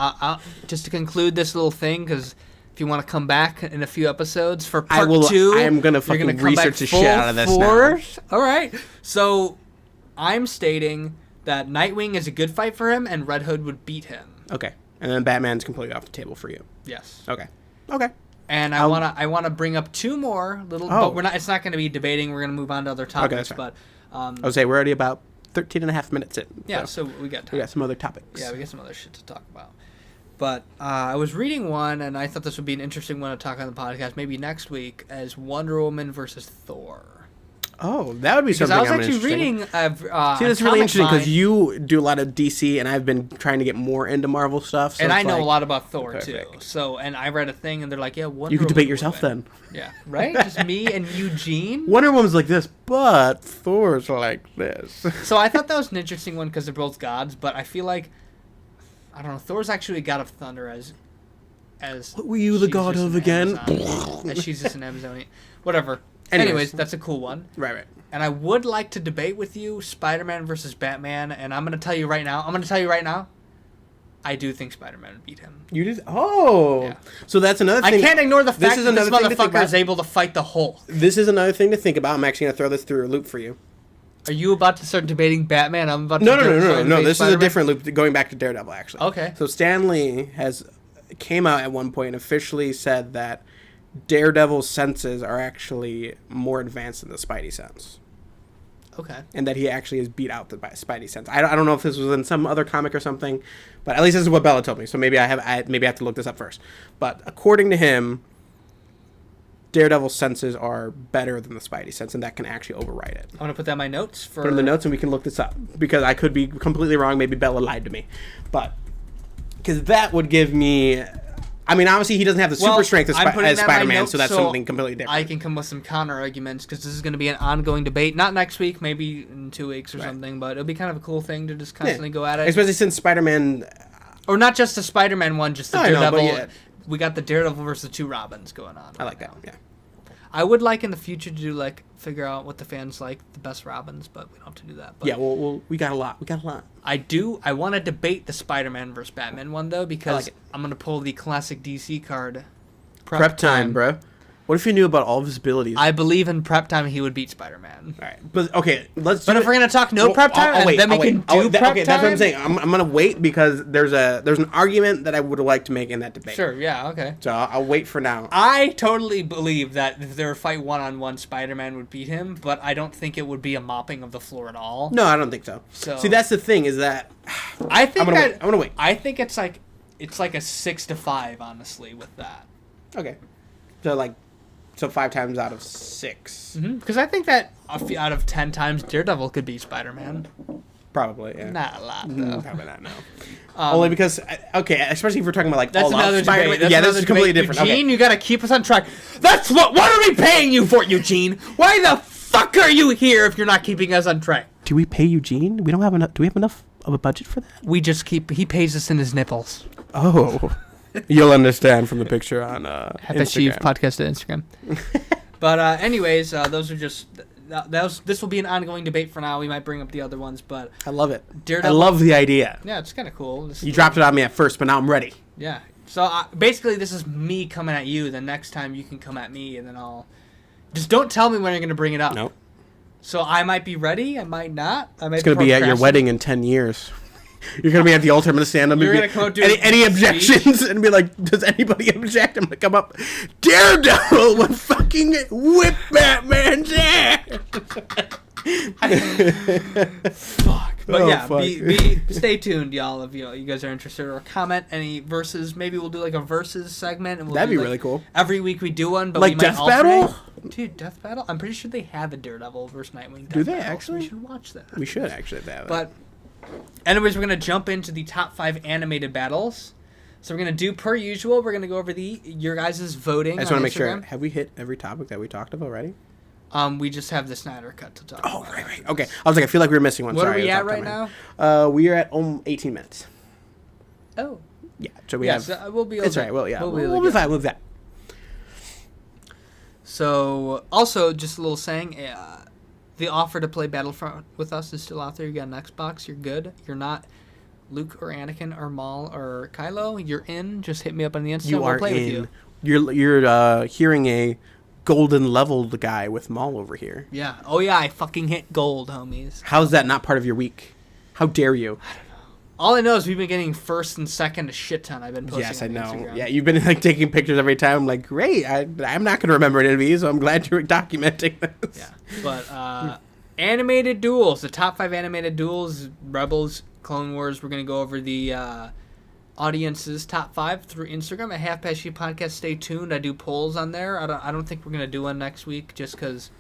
just to conclude this little thing, because if you want to come back in a few episodes for part 2, I am gonna fucking research the shit out of this now. All right. So I'm stating that Nightwing is a good fight for him, and Red Hood would beat him. Okay. And then Batman's completely off the table for you. Yes. Okay. And I wanna bring up two more little. Oh. But we're not. It's not going to be debating. We're going to move on to other topics. that's fine. But I would say we're already about 13 and a half minutes in. yeah. So we got time. We got some other topics. Yeah, we got some other shit to talk about. But I was reading one, and I thought this would be an interesting one to talk on the podcast, maybe next week, as Wonder Woman versus Thor. Oh, that would be Because something I was I'm actually interesting. reading. See, that's really interesting because you do a lot of DC, and I've been trying to get more into Marvel stuff. So and it's I know like, a lot about Thor perfect. too. So, and I read a thing, and they're like, "Yeah, Wonder You could debate Woman yourself would win." then. Yeah, right. Just me and Eugene. Wonder Woman's like this, but Thor's like this. So I thought that was an interesting one because they're both gods, but I feel like I don't know. Thor's actually a god of thunder as. What were you the she's god just of an again? Amazon. As she's just an Amazonian. Whatever. Anyways. Anyways, that's a cool one. Right. And I would like to debate with you Spider-Man versus Batman, and I'm going to tell you right now, I do think Spider-Man would beat him. You did? Oh. Yeah. So that's another thing. I can't ignore the fact is that this another thing to think motherfucker is about. able to fight the Hulk. This is another thing to think about. I'm actually going to throw this through a loop for you. Are you about to start debating Batman? I'm about to No. debate This is a Spider-Man? different loop going back to Daredevil, actually. Okay. So Stan Lee came out at one point and officially said that Daredevil's senses are actually more advanced than the Spidey sense. Okay. And that he actually has beat out the Spidey sense. I don't know if this was in some other comic or something, but at least this is what Bella told me. So maybe I have to look this up first. But according to him, Daredevil's senses are better than the Spidey sense, and that can actually override it. I'm going to put that in my notes. Put in the notes, and we can look this up. Because I could be completely wrong. Maybe Bella lied to me. But, because that would give me... I mean, obviously, he doesn't have the super strength as Spider-Man, so that's something completely different. I can come with some counter arguments, because this is going to be an ongoing debate. Not next week, maybe in 2 weeks or something, but it'll be kind of a cool thing to just constantly go at it. Especially since Spider-Man... Or not just the Spider-Man one, just the Daredevil. Yeah. We got the Daredevil versus the two Robins going on. I like that, yeah. I would like in the future to do figure out what the fans like the best Robins, but we don't have to do that. But yeah, well, we got a lot. I want to debate the Spider-Man versus Batman one though because I'm gonna pull the classic DC card. Prep time, bro. What if you knew about all of his abilities? I believe in prep time he would beat Spider-Man. All right, but okay, let's. But if we're gonna talk prep time, then we can do prep time. Okay, that's what I'm saying. I'm gonna wait because there's an argument that I would like to make in that debate. Sure. Yeah. Okay. So I'll wait for now. I totally believe that if there were a fight 1-on-1, Spider-Man would beat him, but I don't think it would be a mopping of the floor at all. No, I don't think so. See, that's the thing is that I think I'm gonna wait. I think it's like a 6-5, honestly, with that. Okay. So 5 times out of 6. Because I think that out of 10 times, Daredevil could beat Spider-Man. Probably, yeah. Not a lot, though. Probably not, no. Only because, especially if we're talking about that's another Spider-Man. debate. Yeah, this is completely different. Eugene, you gotta keep us on track. What are we paying you for, Eugene? Why the fuck are you here if you're not keeping us on track? Do we pay Eugene? We don't have enough. Do we have enough of a budget for that? We just he pays us in his nipples. Oh. You'll understand from the picture on Half Past Sheev podcast to Instagram. But anyways, those are just this will be an ongoing debate for now. We might bring up the other ones, but I love it. Daredevil, I love the idea. Yeah, it's kind of cool. You dropped it on me at first, but now I'm ready. Yeah. So basically, this is me coming at you. The next time you can come at me, and then I'll just don't tell me when you're going to bring it up. Nope. So I might be ready. I might not. It's going to be at your wedding in 10 years. You're going to be at the altar. I'm going to stand up and be any objections and be like, does anybody object? I'm going to come up. Daredevil would fucking whip Batman's ass. Fuck. But stay tuned, y'all. If you guys are interested, or comment any verses. Maybe we'll do like a verses segment. And that'd be really cool. Every week we do one, but like we might Death Battle. Dude, Death Battle. I'm pretty sure they have a Daredevil versus Nightwing. Do they battle, actually? So we should watch that. We should actually have But anyways, we're gonna jump into the top 5 animated battles. So we're gonna do per usual. We're gonna go over your guys' voting. I just want to make sure. Have we hit every topic that we talked about already? We just have the Snyder cut to talk about. Oh, right. Okay. I was like, I feel like we were missing one. What are we at right now? We are at 18 minutes. Oh. Yeah. So we have. So we'll be. It's all right. Well, yeah. We'll be fine with that. So, also, just a little saying, the offer to play Battlefront with us is still out there. You got an Xbox, you're good. You're not Luke or Anakin or Maul or Kylo. You're in. Just hit me up on the Insta. You are play in. With you. You're hearing a golden leveled guy with Maul over here. Yeah. Oh, yeah, I fucking hit gold, homies. How's that not part of your week? How dare you? I don't know. All I know is we've been getting first and second a shit ton. I've been posting. Yes, I on know. Instagram. Yeah, you've been like taking pictures every time. I'm like, great. I'm not going to remember any of these, so I'm glad you're documenting this. Yeah, but animated duels, the top 5 animated duels, Rebels, Clone Wars. We're gonna go over the audience's top 5 through Instagram at Half Past Sheev Podcast. Stay tuned. I do polls on there. I don't think we're gonna do one next week just because.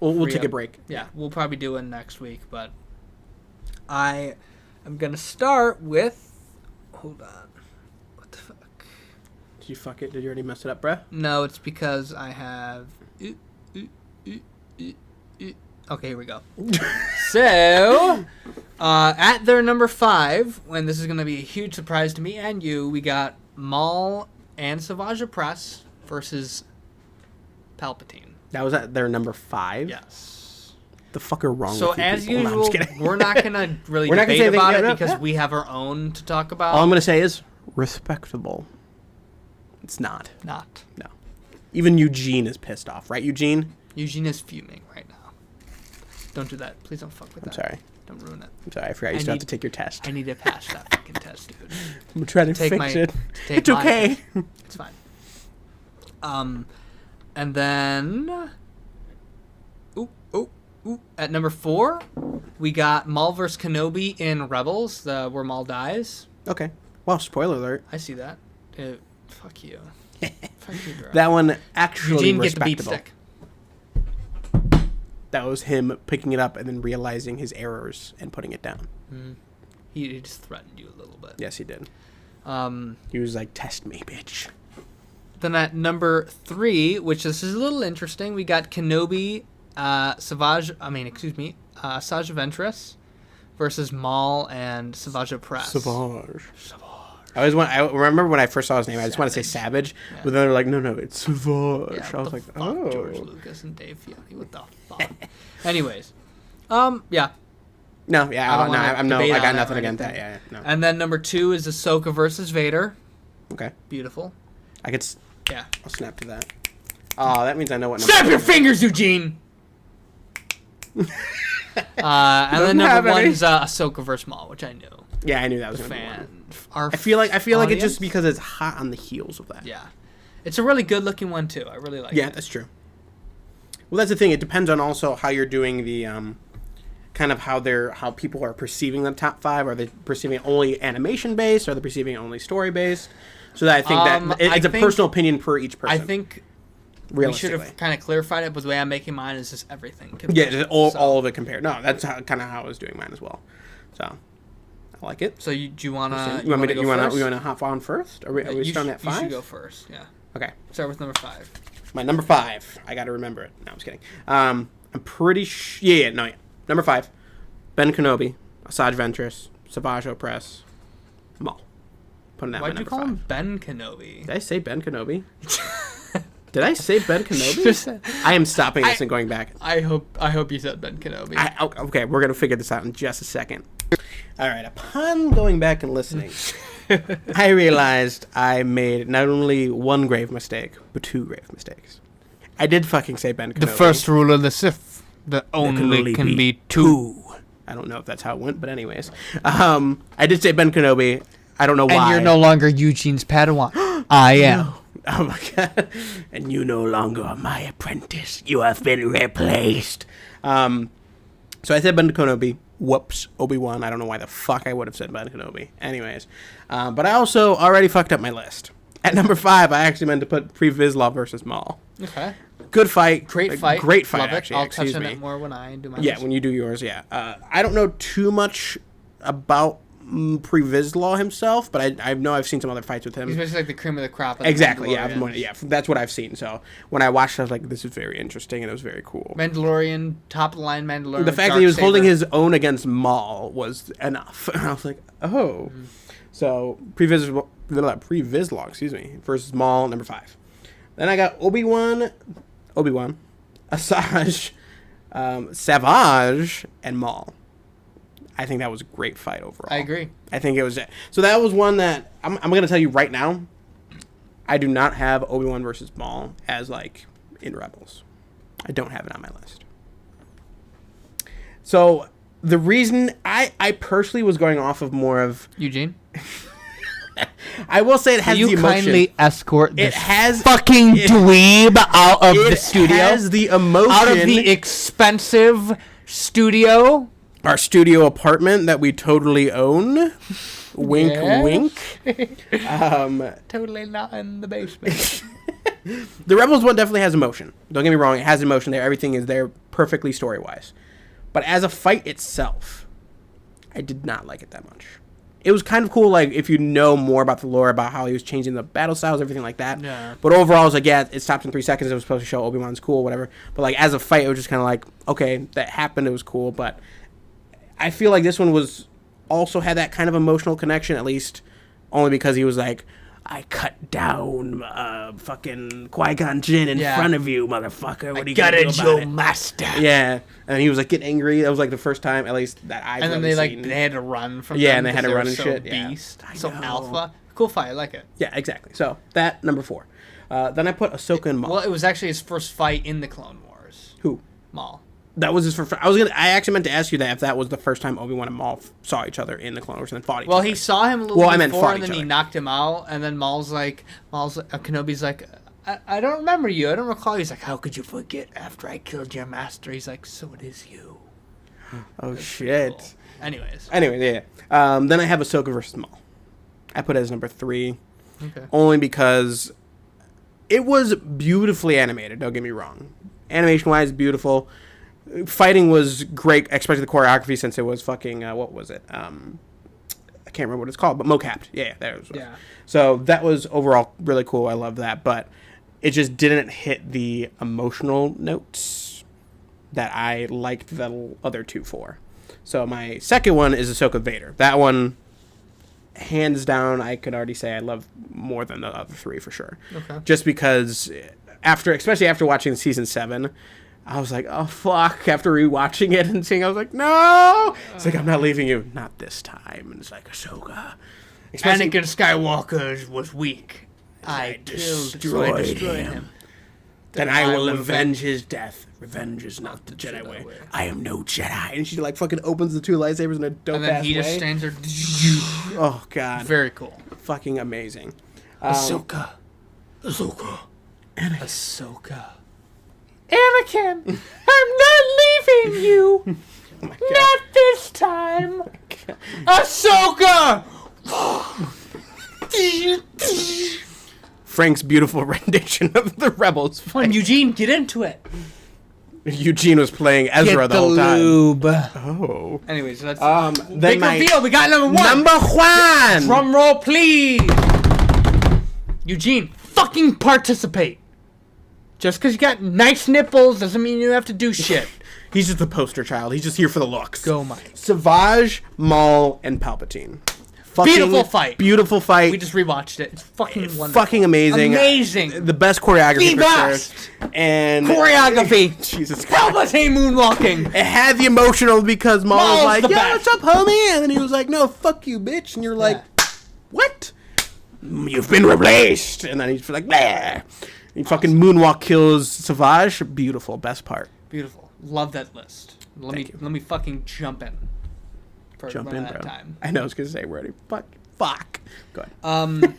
We'll take a break. Yeah, we'll probably do one next week, but I am gonna start with. Hold on. What the fuck? Did you fuck it? Did you already mess it up, bruh? No, it's because I have. Okay, here we go. So, at their number 5, when this is going to be a huge surprise to me and you, we got Maul and Savage Press versus Palpatine. That was at their number 5? Yes. The fuck are wrong So, with you as people? No, I'm usual, just kidding. we're not going to really We're not gonna debate say about anything- it yeah, because yeah. we have our own to talk about. All I'm going to say is respectable. It's not. Not. No. Even Eugene is pissed off, right, Eugene? Eugene is fuming right now. Don't do that. Please don't fuck with I'm that. sorry. Don't ruin it. I'm sorry. I forgot you still have to take your test. I need to pass that fucking test, dude. I'm trying to Take fix my- it. take It's my okay. test. It's fine. And then, at number 4, we got Maul vs. Kenobi in Rebels, where Maul dies. Okay. Well, spoiler alert. I see that. Fuck you. Fuck you, bro. That one actually Eugene get the beat respectable. stick. That was him picking it up and then realizing his errors and putting it down. He just threatened you a little bit. Yes, he did. Um, He was like, test me, bitch. Then at number 3, which this is a little interesting, we got Kenobi, Savage Ventress versus Maul and Savage Press. Savage. I remember when I first saw his name, I just want to say Savage, Yeah. but then they're like, no, it's Savage. Yeah, I was what like, the fuck, oh. George Lucas and Dave Filoni, what the fuck? Anyways, yeah. No, yeah, I don't wanna I debate got on it nothing or against that. anything. Yeah, no. And then number 2 is Ahsoka versus Vader. Okay. Beautiful. I could, Yeah. I'll snap to that. Oh, that means I know what number. Snap your fingers, Eugene! And then Doesn't have number 1 any. is Ahsoka versus Maul, which I knew. Yeah, I knew that was The going to be one. fan. Our I feel like it's audience? just because it's hot on the heels of that. Yeah. It's a really good looking one, too. I really like it. Yeah, that's true. Well, that's the thing. It depends on also how you're doing the kind of how people are perceiving the top 5. Are they perceiving it only animation based? Are they perceiving it only story based? So that I think that it's a personal opinion per each person. I think we should realistically. have kind of clarified it, but the way I'm making mine is just everything. Yeah, compared. just all of it compared. No, that's kind of how I was doing mine as well. So I like it. So do you wanna? You want me to? go You want first? to hop on first? Are we You starting at You 5? should go first. Yeah. Okay. Start with number 5. My number 5. I got to remember it. No, I'm just kidding. I'm pretty yeah. Number 5. Ben Kenobi, Asajj Ventress, Savage Press, Maul. Putting that. Why'd my you number call 5. him Ben Kenobi? Did I say Ben Kenobi? Did I say Ben Kenobi? I am stopping this and going back. I hope you said Ben Kenobi. Okay, we're gonna figure this out in just a second. All right. Upon going back and listening, I realized I made not only one grave mistake, but 2 grave mistakes. I did fucking say Ben Kenobi. rule of the Sith: the only can be 2. I don't know if that's how it went, but anyways, I did say Ben Kenobi. I don't know why. And you're no longer Eugene's Padawan. I am. Oh my god! And you no longer are my apprentice. You have been replaced. So I said Ben Kenobi. Whoops, Obi-Wan. I don't know why the fuck I would have said Ben Kenobi. Anyways, but I also already fucked up my list. At number 5, I actually meant to put Pre Vizsla versus Maul. Okay. Good fight. Great fight. Great fight. Love Actually, it. I'll excuse touch on me. it more when I do my Yeah, list. when you do yours, yeah. I don't know too much about Pre Vizsla himself, but I know I've seen some other fights with him. He's basically like the cream of the crop. Of the Exactly, yeah, Mandalorians. that's what I've seen. So when I watched it, I was like, this is very interesting, and it was very cool. Mandalorian, top line Mandalorian. The fact that he was holding his own against Maul was enough. And I was like, oh. So Pre Vizsla, excuse me, versus Maul, number 5. Then I got Obi-Wan, Asajj, Savage, and Maul. I think that was a great fight overall. I agree. I think it was. So that was one that I'm going to tell you right now. I do not have Obi-Wan versus Maul as like in Rebels. I don't have it on my list. So The reason I personally was going off of more of Eugene? I will say it has the emotion. Kindly escort this has fucking dweeb out of the studio? It has the emotion. Out of the expensive studio? Our studio apartment that we totally own. Wink, wink. Totally not in the basement. The Rebels one definitely has emotion. Don't get me wrong, it has emotion there. Everything is there perfectly story-wise. But as a fight itself, I did not like it that much. It was kind of cool, like, if you know more about the lore, about how he was changing the battle styles, everything like that. Yeah. But overall, I was like, yeah, it stopped in 3 seconds. It was supposed to show Obi-Wan's cool, whatever. But, like, as a fight, it was just kind of like, okay, that happened. It was cool. But I feel like this one was also had that kind of emotional connection, at least only because he was like, I cut down fucking Qui-Gon Jinn in front of you, motherfucker. What are you gonna do about it? master. Yeah, and he was like getting angry. That was like the first time, at least that I've And then really they seen. they had to run from Yeah, them and they had to because run and so shit, yeah. Beast, I so know. alpha. Cool fight, I like it. Yeah, exactly. So that number 4. Then I put Ahsoka and Maul. Well, it was actually his first fight in the Clone Wars. Who? Maul. That was his first. I actually meant to ask you that if that was the first time Obi-Wan and Maul saw each other in the Clone Wars and then fought each other. Well, he saw him a little before, and then he knocked him out, and then Kenobi's like, I don't remember you. I don't recall. He's like, how could you forget after I killed your master? He's like, so it is you. Oh, shit. Cool. Anyways, yeah. Then I have Ahsoka versus Maul. I put it as number 3. okay. Only because it was beautifully animated, don't get me wrong. Animation-wise, beautiful. Fighting was great, especially the choreography, since it was fucking, what was it? I can't remember what it's called, but mo-capped. Yeah, there it was. Yeah. So that was overall really cool. I love that, but it just didn't hit the emotional notes that I liked the other 2 for. So my second one is Ahsoka Vader. That one, hands down, I could already say I love more than the other 3 for sure. Okay. Just because especially after watching season 7, I was like, oh fuck, after rewatching it and seeing, I was like, no! It's like, I'm not leaving you. Not this time. And it's like, Ahsoka. Anakin Skywalker was weak. I destroyed him. Then I will avenge his death. Revenge is not the Jedi way. I am no Jedi. And she like fucking opens the 2 lightsabers in a dope And then ass he way. just stands there. Oh god. Very cool. Fucking amazing. Ahsoka. Anakin. Anakin, I'm not leaving you. Oh my god. Not this time. Ahsoka. Frank's beautiful rendition of the Rebels Come on, fight. Eugene, get into it. Eugene was playing Ezra the whole time. lube. Oh. Anyways, that's Then big my reveal. We got number 1. number 1. Drum roll, please. Eugene, fucking participate. Just because you got nice nipples doesn't mean you have to do shit. He's just the poster child. He's just here for the looks. Go, Mike. Savage, Maul, and Palpatine. Beautiful fight. Beautiful fight. We just rewatched it. It's fucking wonderful. Fucking amazing. Amazing. The best choreography The for best. sure. And Choreography. Jesus Christ. Palpatine moonwalking. It had the emotional because Maul Maul's was like, the yeah, best. what's up, homie? And then he was like, no, fuck you, bitch. And you're like, what? You've been replaced. And then he's like, bleh. He fucking moonwalk kills Savage. Beautiful. Best part. Beautiful. Love that list. Let me fucking jump in. Jump in, bro. Time. I know I was going to say we're already fuck. Go ahead.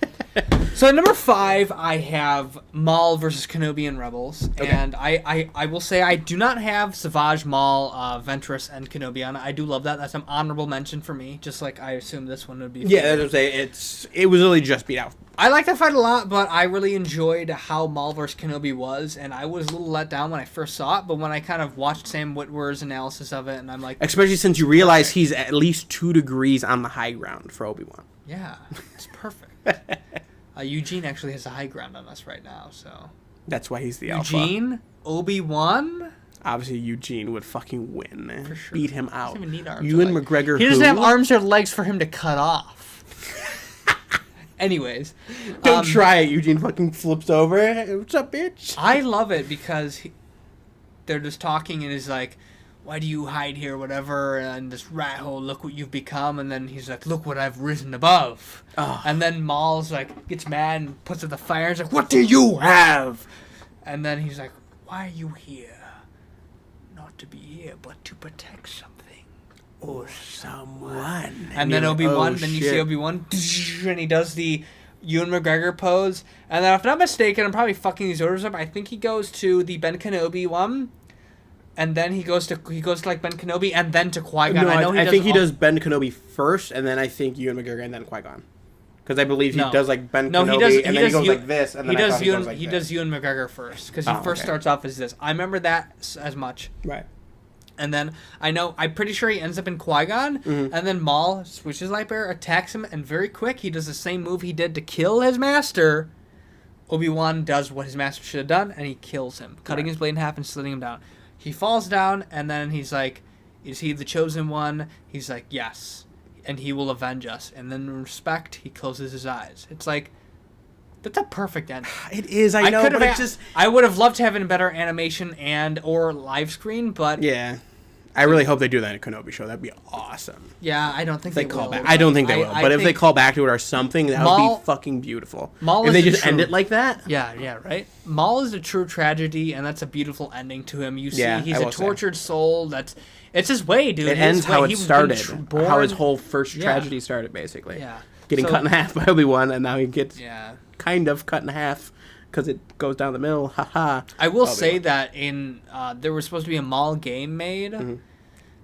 So at number 5, I have Maul versus Kenobi and Rebels, and I will say I do not have Savage, Maul, Ventress, and Kenobi on it. I do love that. That's an honorable mention for me, just like I assume this one would be. Yeah, that's what I'm saying. It was really just beat out. I like that fight a lot, but I really enjoyed how Maul vs. Kenobi was, and I was a little let down when I first saw it, but when I kind of watched Sam Witwer's analysis of it, and I'm like... Especially since you realize he's at least 2 degrees on the high ground for Obi-Wan. Yeah, it's perfect. Eugene actually has a high ground on us right now, so... That's why he's the alpha. Eugene? Obi-Wan? Obviously, Eugene would fucking win. For sure. Beat him He out. doesn't even need arms Ewan or legs. McGregor He doesn't who? have arms or legs for him to cut off. Anyways. Don't try it. Eugene fucking flips over. Hey, what's up, bitch? I love it because they're just talking and he's like, why do you hide here, whatever, and this rat hole, look what you've become, and then he's like, look what I've risen above. Oh. And then Maul's like, gets mad and puts up the fire and he's like, what do you have? And then he's like, why are you here? Not to be here, but to protect something. or someone. And then Obi-Wan, then you shit. see Obi-Wan, and he does the Ewan McGregor pose. And then if I'm not mistaken, I'm probably fucking these orders up. I think he goes to the Ben Kenobi one, and then he goes to like Ben Kenobi, and then to Qui-Gon. No, I think he does Ben Kenobi first, and then I think Ewan McGregor, and then Qui-Gon. Because I believe he does like Ben Kenobi, and then he goes like this, and then he does Ewan McGregor first, because he first starts off as this. I remember that as much. Right. And then I'm pretty sure he ends up in Qui-Gon, and then Maul switches lightbearer, attacks him, and very quick he does the same move he did to kill his master. Obi-Wan does what his master should have done, and he kills him, cutting his blade in half and slitting him down. He falls down, and then he's like, "Is he the chosen one?" He's like, "Yes, and he will avenge us." And then in respect, he closes his eyes. It's like, that's a perfect ending. It is, I know, but it's just... I would have loved to have a better animation and or live screen, but... Yeah. I really hope they do that in a Kenobi show. That'd be awesome. Yeah, I don't think they call will. back. I don't think they will. But if they call back to it or something, that would be fucking beautiful. If they just end it like that. Yeah, right? Maul is a true tragedy, and that's a beautiful ending to him. You see, he's a tortured soul. It's his way, dude. It ends how it started. How his whole first tragedy started, basically. Yeah. Getting cut in half by Obi-Wan, and now he gets kind of cut in half because it goes down the middle. Haha. I will say that there was supposed to be a Maul game made,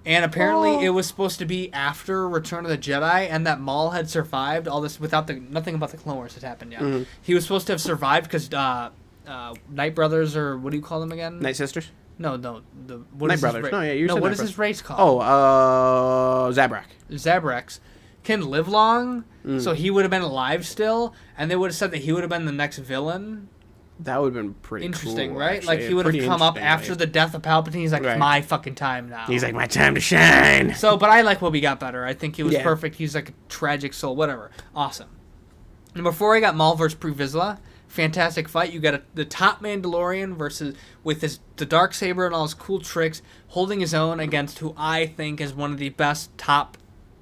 and apparently it was supposed to be after Return of the Jedi, and that Maul had survived all this without nothing about the Clone Wars had happened yet. He was supposed to have survived because Night Brothers, or what do you call them again? Night Sisters? No, Night Brothers. No, yeah, you said what Night is his race called? Oh, Zabrak. Zabraks can live long, so he would have been alive still, and they would have said that he would have been the next villain. That would have been pretty interesting, cool, right? Actually. Like, he would have come up after the death of Palpatine. He's like, it's my fucking time now. He's like, my time to shine. So, but I like what we got better. I think he was perfect. He's like a tragic soul, whatever. Awesome. Number 4, I got Maul versus Pre Vizsla. Fantastic fight. You got the top Mandalorian with the Darksaber and all his cool tricks, holding his own against who I think is one of the best top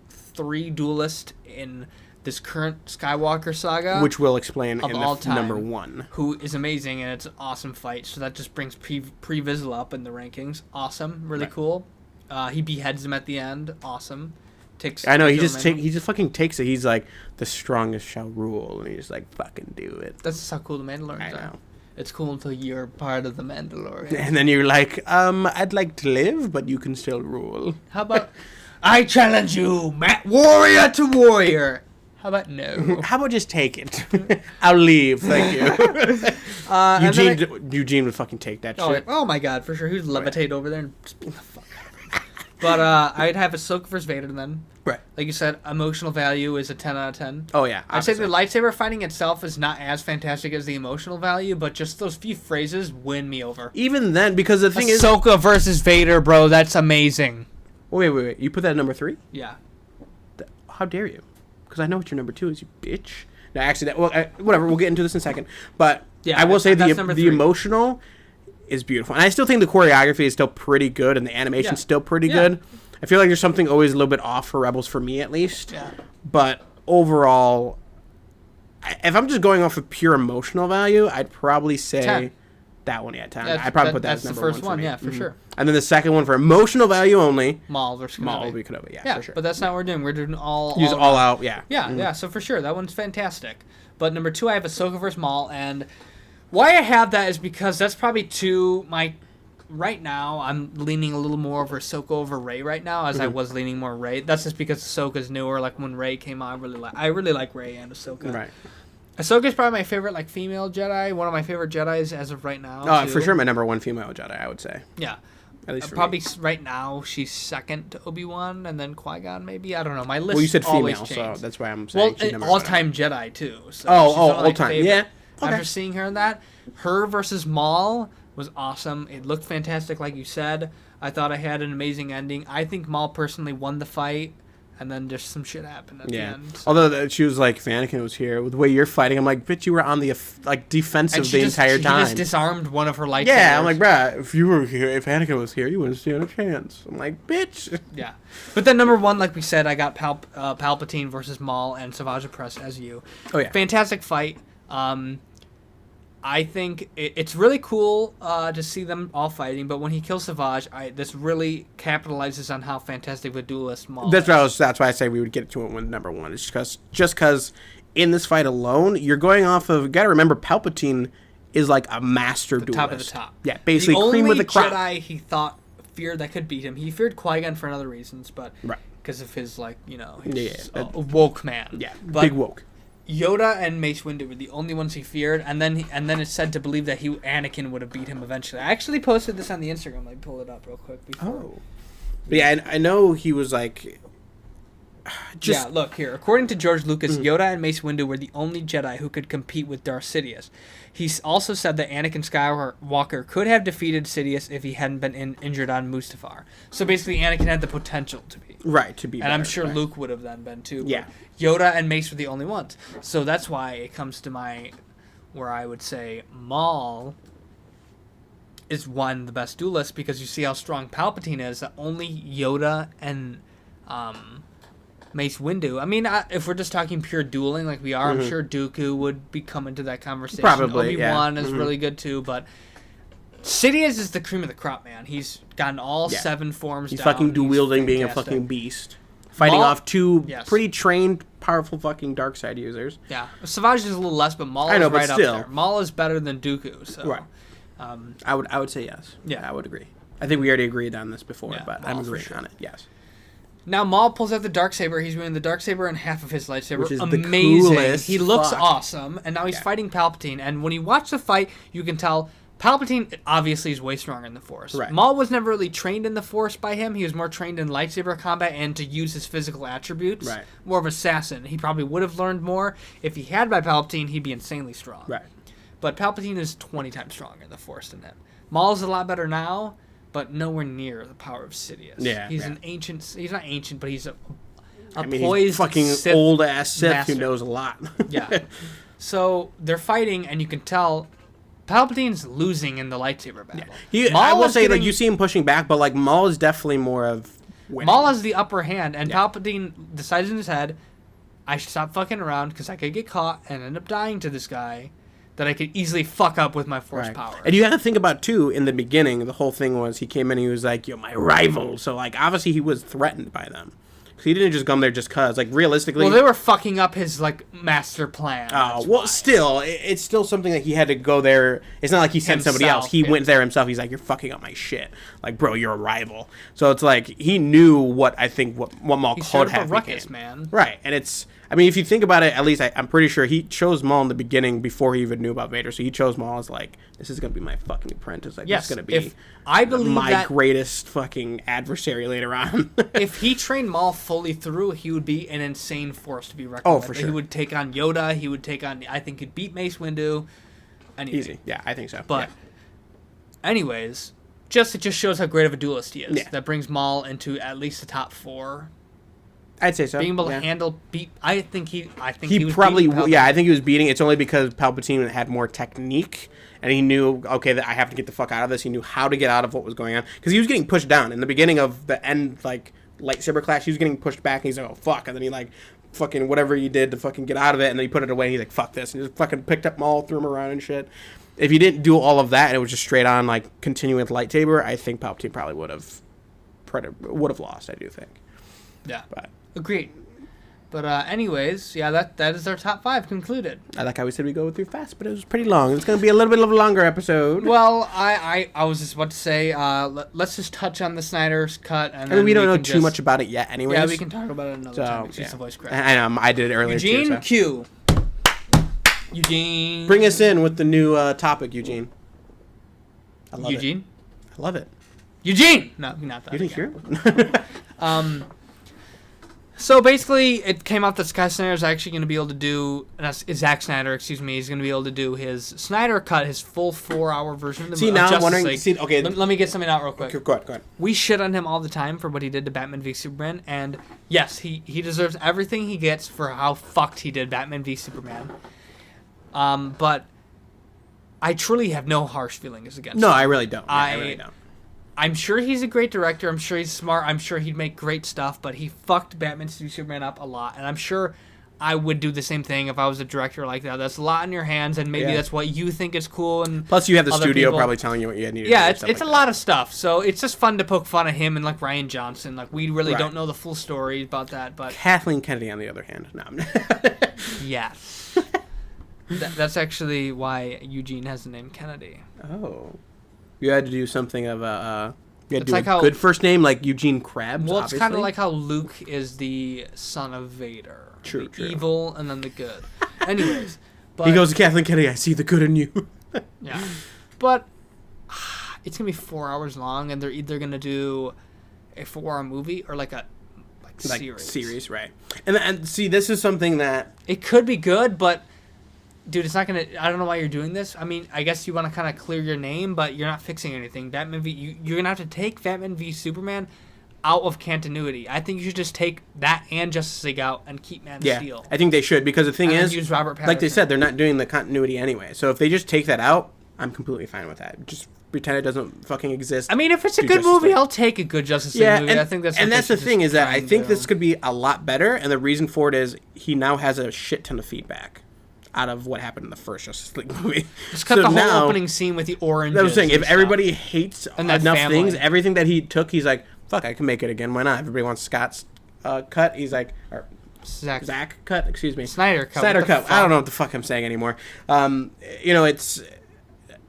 3 duelists in this current Skywalker saga, which we'll explain of in all time, number 1, who is amazing, and it's an awesome fight. So that just brings Pre Vizsla up in the rankings. Awesome, really cool. He beheads him at the end. Awesome. I know, he just fucking takes it. He's like, the strongest shall rule, and he's like, fucking do it. That's just how cool the Mandalorians are. It's cool until you're part of the Mandalorian. And then you're like, I'd like to live, but you can still rule. How about, I challenge you, warrior to warrior. How about no? How about just take it? I'll leave, thank you. Eugene would fucking take that shit. Oh my god, for sure. He would levitate over there and just beat the fuck out of it. But I'd have Ahsoka versus Vader then. Right. Like you said, emotional value is a 10 out of 10. Oh, yeah. I'd say the lightsaber fighting itself is not as fantastic as the emotional value, but just those few phrases win me over. Even then, because the thing is... Ahsoka versus Vader, bro, that's amazing. Wait. You put that at number 3? Yeah. How dare you? Because I know what your number 2 is, you bitch. No, actually, whatever, we'll get into this in a second. But yeah, I will say the emotional is beautiful. And I still think the choreography is still pretty good, and the animation's still pretty good. I feel like there's something always a little bit off for Rebels for me, at least. Yeah. But overall, if I'm just going off of pure emotional value, I'd probably say 10. That one, 10. I'd probably put that as number 1 That's the first one, for me. for sure. And then the second one for emotional value only. Maul versus Kenobi. Maul will be Kenobi, for sure. But that's not what we're doing. We're doing all out, yeah. Yeah, so for sure, that one's fantastic. But number 2, I have Ahsoka versus Maul, and why I have that is because that's probably right now, I'm leaning a little more over Ahsoka over Rey right now, as I was leaning more Rey. That's just because Ahsoka's newer. Like, when Rey came out, I really like Rey and Ahsoka. Right. Ahsoka's probably my favorite, female Jedi. One of my favorite Jedis as of right now. Oh, for sure, my number 1 female Jedi, I would say. Yeah. At least for probably me. Right now, she's second to Obi-Wan, and then Qui-Gon, maybe. I don't know. My list. Well, you said always female, changed. so that's why I'm saying she's number 1. All-time Jedi too. So all-time, yeah. Okay. After seeing her in that, her versus Maul was awesome. It looked fantastic, like you said. I thought I had an amazing ending. I think Maul personally won the fight, and then just some shit happened at the end. So. Although she was like, if Anakin was here, with the way you're fighting, I'm like, bitch, you were on the defensive the entire time. She just disarmed one of her lightsabers. Yeah, I'm like, bruh, if Anakin was here, you wouldn't stand a chance. I'm like, bitch. Yeah. But then number 1, like we said, I got Palpatine versus Maul and Savage Opress as you. Oh, yeah. Fantastic fight. I think it's really cool to see them all fighting, but when he kills Savage, this really capitalizes on how fantastic of a duelist Maul is. That's why I say we would get to it with number one. It's just because in this fight alone, you're going off of. You got to remember, Palpatine is like a master duelist. Top of the top. Yeah, basically cream of the crop. The only Jedi he thought feared that could beat him. He feared Qui-Gon for other reasons, but because of his his woke man. Yeah, but big woke. Yoda and Mace Windu were the only ones he feared, and then it's said to believe that Anakin would have beat him eventually. I actually posted this on the Instagram. Let me pull it up real quick. But yeah, I know he was like. Look here. According to George Lucas, Yoda and Mace Windu were the only Jedi who could compete with Darth Sidious. He also said that Anakin Skywalker could have defeated Sidious if he hadn't been injured on Mustafar. So basically, Anakin had the potential to be. Right, to be and better, I'm sure Luke would have then been too. Yeah. Yoda and Mace were the only ones. So that's why it comes to where I would say Maul is one of the best duelists, because you see how strong Palpatine is, that only Yoda and Mace Windu. I mean, if we're just talking pure dueling like we are, I'm sure Dooku would be coming to that conversation. Probably, Obi-Wan is really good too, but Sidious is the cream of the crop, man. He's gotten all 7 forms He's down. fucking dual-wielding, being a fucking beast. Fighting off 2 pretty trained, powerful fucking dark side users. Yeah. Savage is a little less, but Maul is right up there. Maul is better than Dooku, so... Right. I would say yes. Yeah. I would agree. I think we already agreed on this before, but Maul I'm agreeing on it, yes. Now Maul pulls out the Darksaber. He's wearing the Darksaber and half of his lightsaber. Which is amazing. The coolest. He looks awesome. And now he's fighting Palpatine. And when you watch the fight, you can tell Palpatine obviously is way stronger in the Force. Right. Maul was never really trained in the Force by him. He was more trained in lightsaber combat and to use his physical attributes. Right. More of an assassin. He probably would have learned more. If he had by Palpatine, he'd be insanely strong. Right. But Palpatine is 20 times stronger in the Force than him. Maul's a lot better now, but nowhere near the power of Sidious. Yeah, he's an ancient. He's not ancient, but he's a poised he's fucking Sith old ass Sith master. who knows a lot. Yeah. So they're fighting, and you can tell Palpatine's losing in the lightsaber battle. Yeah. I will say, like, you see him pushing back, but like Maul is definitely more of winning. Maul has the upper hand, and Palpatine decides in his head, I should stop fucking around because I could get caught and end up dying to this guy that I could easily fuck up with my Force power. And you have to think about, too, in the beginning, the whole thing was he came in and he was like, you're my rival. So, like, obviously he was threatened by them. Because he didn't just come there just because. Like, realistically... Well, they were fucking up his, like, master plan. Oh, well, still, it's still something that he had to go there. It's not like he sent somebody else. He went there himself. He's like, you're fucking up my shit. Like, bro, you're a rival. So it's like, he knew what Maul could have ruckus, man. Right, and it's... I mean, if you think about it, at least I'm pretty sure he chose Maul in the beginning before he even knew about Vader. So he chose Maul as like, this is going to be my fucking apprentice. Like, this is going to be my greatest fucking adversary later on. If he trained Maul fully through, he would be an insane force to be reckoned with. Oh, for sure. He would take on Yoda. He would take on, I think he'd beat Mace Windu. Anything. Easy. Yeah, I think so. But anyways, it just shows how great of a duelist he is. Yeah. That brings Maul into at least the top 4. I'd say so. Being able to beat. I think he was probably. Yeah, I think he was beating. It's only because Palpatine had more technique, and he knew, okay, that I have to get the fuck out of this. He knew how to get out of what was going on because he was getting pushed down in the beginning of the end, like lightsaber clash. He was getting pushed back, and he's like, oh fuck, and then he like fucking whatever he did to fucking get out of it, and then he put it away. And he's like, fuck this, and he just fucking picked up Maul, threw him around and shit. If he didn't do all of that, and it was just straight on like continuing with lightsaber, I think Palpatine probably would have lost. I do think. Yeah. But agreed. But anyways, yeah, that is our top 5 concluded. I like how we said we go through fast, but it was pretty long. It's going to be a little bit of a longer episode. Well, I was just about to say, let's just touch on the Snyder's cut. And I mean, we don't know too much about it yet anyways. Yeah, we can talk about it another time. Excuse the voice crack. I know, I did it earlier Eugene too. So. Eugene. Bring us in with the new topic, Eugene. I love it. I love it. Eugene! No, not that. You didn't hear it? So basically, it came out that Zack Snyder is actually going to be able to do... Zack Snyder, excuse me. He's going to be able to do his Snyder cut, his full 4-hour version of the movie. See, now I'm wondering... okay. Let me get something out real quick. Go ahead. We shit on him all the time for what he did to Batman v Superman. And yes, he deserves everything he gets for how fucked he did Batman v Superman. But I truly have no harsh feelings against him. No, I really don't. I really don't. I'm sure he's a great director. I'm sure he's smart. I'm sure he'd make great stuff, but he fucked Batman v Superman up a lot. And I'm sure I would do the same thing if I was a director like that. That's a lot in your hands, and maybe that's what you think is cool. And plus, you have the other studio people. probably telling you what you need to do. Yeah, it's a lot of stuff. So it's just fun to poke fun at him and like Ryan Johnson. Like we really Right. don't know the full story about that, but Kathleen Kennedy, on the other hand, no. yes, that's actually why Eugene has the name Kennedy. Oh, you had to do something of a. You had It's to do like a how- good first name like Eugene Krabs. Well, it's kind of obviously. like how Luke is the son of Vader. True, the true. evil and then the good. Anyways, but He goes to Kathleen Kennedy. I see the good in you. yeah, but it's gonna be 4 hours long, and they're either gonna do a 4-hour movie or like series. Right? And see, this is something that It could be good, but dude, it's not gonna. I don't know why you're doing this. I mean, I guess you want to kind of clear your name, but you're not fixing anything. Batman v. You're gonna have to take Batman v Superman out of continuity. I think you should just take that and Justice League out and keep Man of Steel. I think they should, because the thing And then is, use Robert like they Pattinson. said, they're not doing the continuity anyway. So if they just take that out, I'm completely fine with that. Just pretend it doesn't fucking exist. I mean, if it's a Do good Justice movie, League. I'll take a good Justice League movie. I think that's and what that's they the should thing just is that try I and think do. this could be a lot better, and the reason for it is he now has a shit ton of feedback out of what happened in the first Justice League movie. Just cut the whole opening scene with the oranges. I was saying, if and stuff. everybody hates And that enough family. things, everything that he took, he's like, fuck, I can make it again. Why not? Everybody wants Scott's cut. He's like, or Zach cut, excuse me. Snyder cut. Snyder what the cut. fuck? I don't know what the fuck I'm saying anymore. It's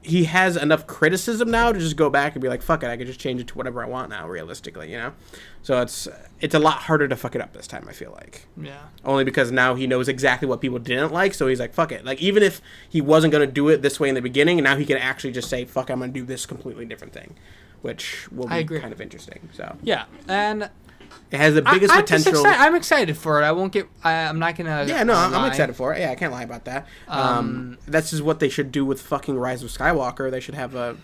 he has enough criticism now to just go back and be like, fuck it, I can just change it to whatever I want now, realistically, you know? So it's a lot harder to fuck it up this time, I feel like. Yeah. Only because now he knows exactly what people didn't like, so he's like, fuck it. Like, even if he wasn't going to do it this way in the beginning, now he can actually just say, fuck, I'm going to do this completely different thing, which will be kind of interesting. So Yeah, and it has the biggest I'm potential. Just I'm excited for it. I won't get. I'm not gonna. Yeah, no, I'm lie. excited for it. Yeah, I can't lie about that. That's just what they should do with fucking Rise of Skywalker. They should have a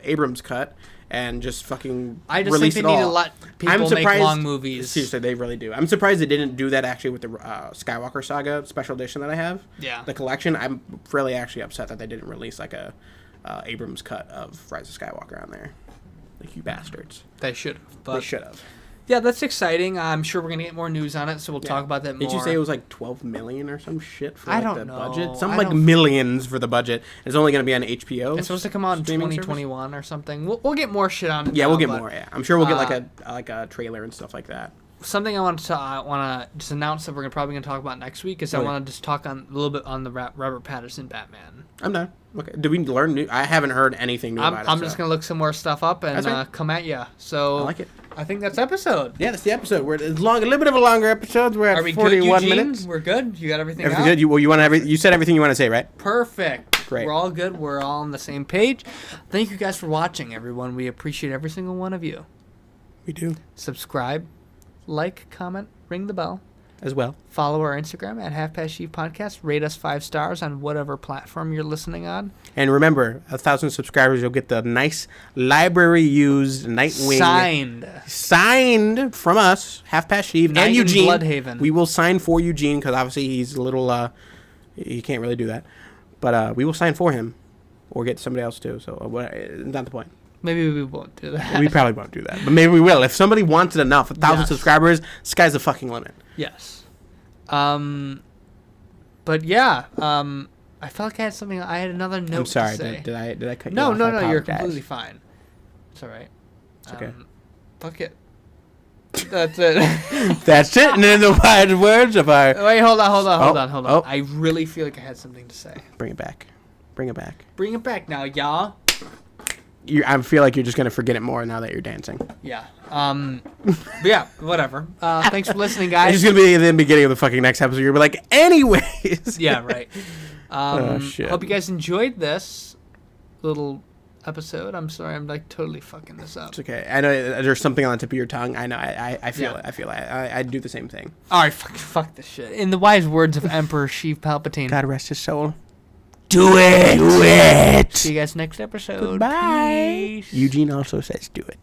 Abrams cut and just fucking I just release think it they all. need to let people make long movies. Seriously, they really do. I'm surprised they didn't do that actually with the Skywalker Saga special edition that I have. Yeah. The collection. I'm really actually upset that they didn't release like a Abrams cut of Rise of Skywalker on there. Like, you bastards. They should have. But They should have. yeah, that's exciting. I'm sure we're gonna get more news on it, so we'll talk about that more. Did you say it was like 12 million or some shit for I like, don't the know. budget? Some I like don't- millions for the budget. It's only going to be on HBO. It's supposed to come out in streaming 2021 or something. We'll get more shit on it. Yeah, now, we'll get but more. Yeah, I'm sure we'll get like a trailer and stuff like that. Something I want to just announce that we're probably gonna talk about next week is I want to just talk on a little bit on the Robert Pattinson Batman. I'm done. Okay. Did we learn new? I haven't heard anything new about it. I'm just gonna look some more stuff up and That's right. come at you. So I like it. I think that's episode. Yeah, that's the episode. We're it's long, a little bit of a longer episode. We're at Are we 41 good, Eugene? minutes. We're good. You got everything. Everything out? good? You want you said everything you want to say, right? Perfect. Great. We're all good. We're all on the same page. Thank you guys for watching, everyone. We appreciate every single one of you. We do Subscribe, like, comment, ring the bell. as well. Follow our Instagram at Half Past Sheev Podcast. Rate us 5 stars on whatever platform you're listening on. And remember, 1,000 subscribers, you'll get the nice library-used Nightwing signed from us, Half Past Sheev, Night and in Eugene. Bloodhaven. We will sign for Eugene because obviously he's a little. He can't really do that, but we will sign for him, or get somebody else too. So not the point. Maybe we won't do that. We probably won't do that, but maybe we will. If somebody wants it enough, 1,000 Yes. subscribers, sky's the fucking limit. Yes. But yeah, I felt like I had something. I had another note. I'm sorry. To say. Did I cut you No, off? no, I no. You're apologize. completely fine. It's all right. It's okay. Fuck it. That's it. That's it. And in the wise words of our. Wait, hold on. Oh. I really feel like I had something to say. Bring it back. Bring it back. Bring it back now, y'all. I feel like you're just gonna forget it more now that you're dancing. Yeah. But yeah. Whatever. Thanks for listening, guys. It's just gonna be in the beginning of the fucking next episode. You're gonna be like, anyways. Yeah. Right. Oh, shit. Hope you guys enjoyed this little episode. I'm sorry, I'm like totally fucking this up. It's okay. I know there's something on the tip of your tongue. I know. I feel Yeah. it. I feel it. I do the same thing. All right. Fuck this shit. In the wise words of Emperor Sheev Palpatine. God rest his soul. Do it. Do it. See you guys next episode. Goodbye. Peace. Eugene also says do it.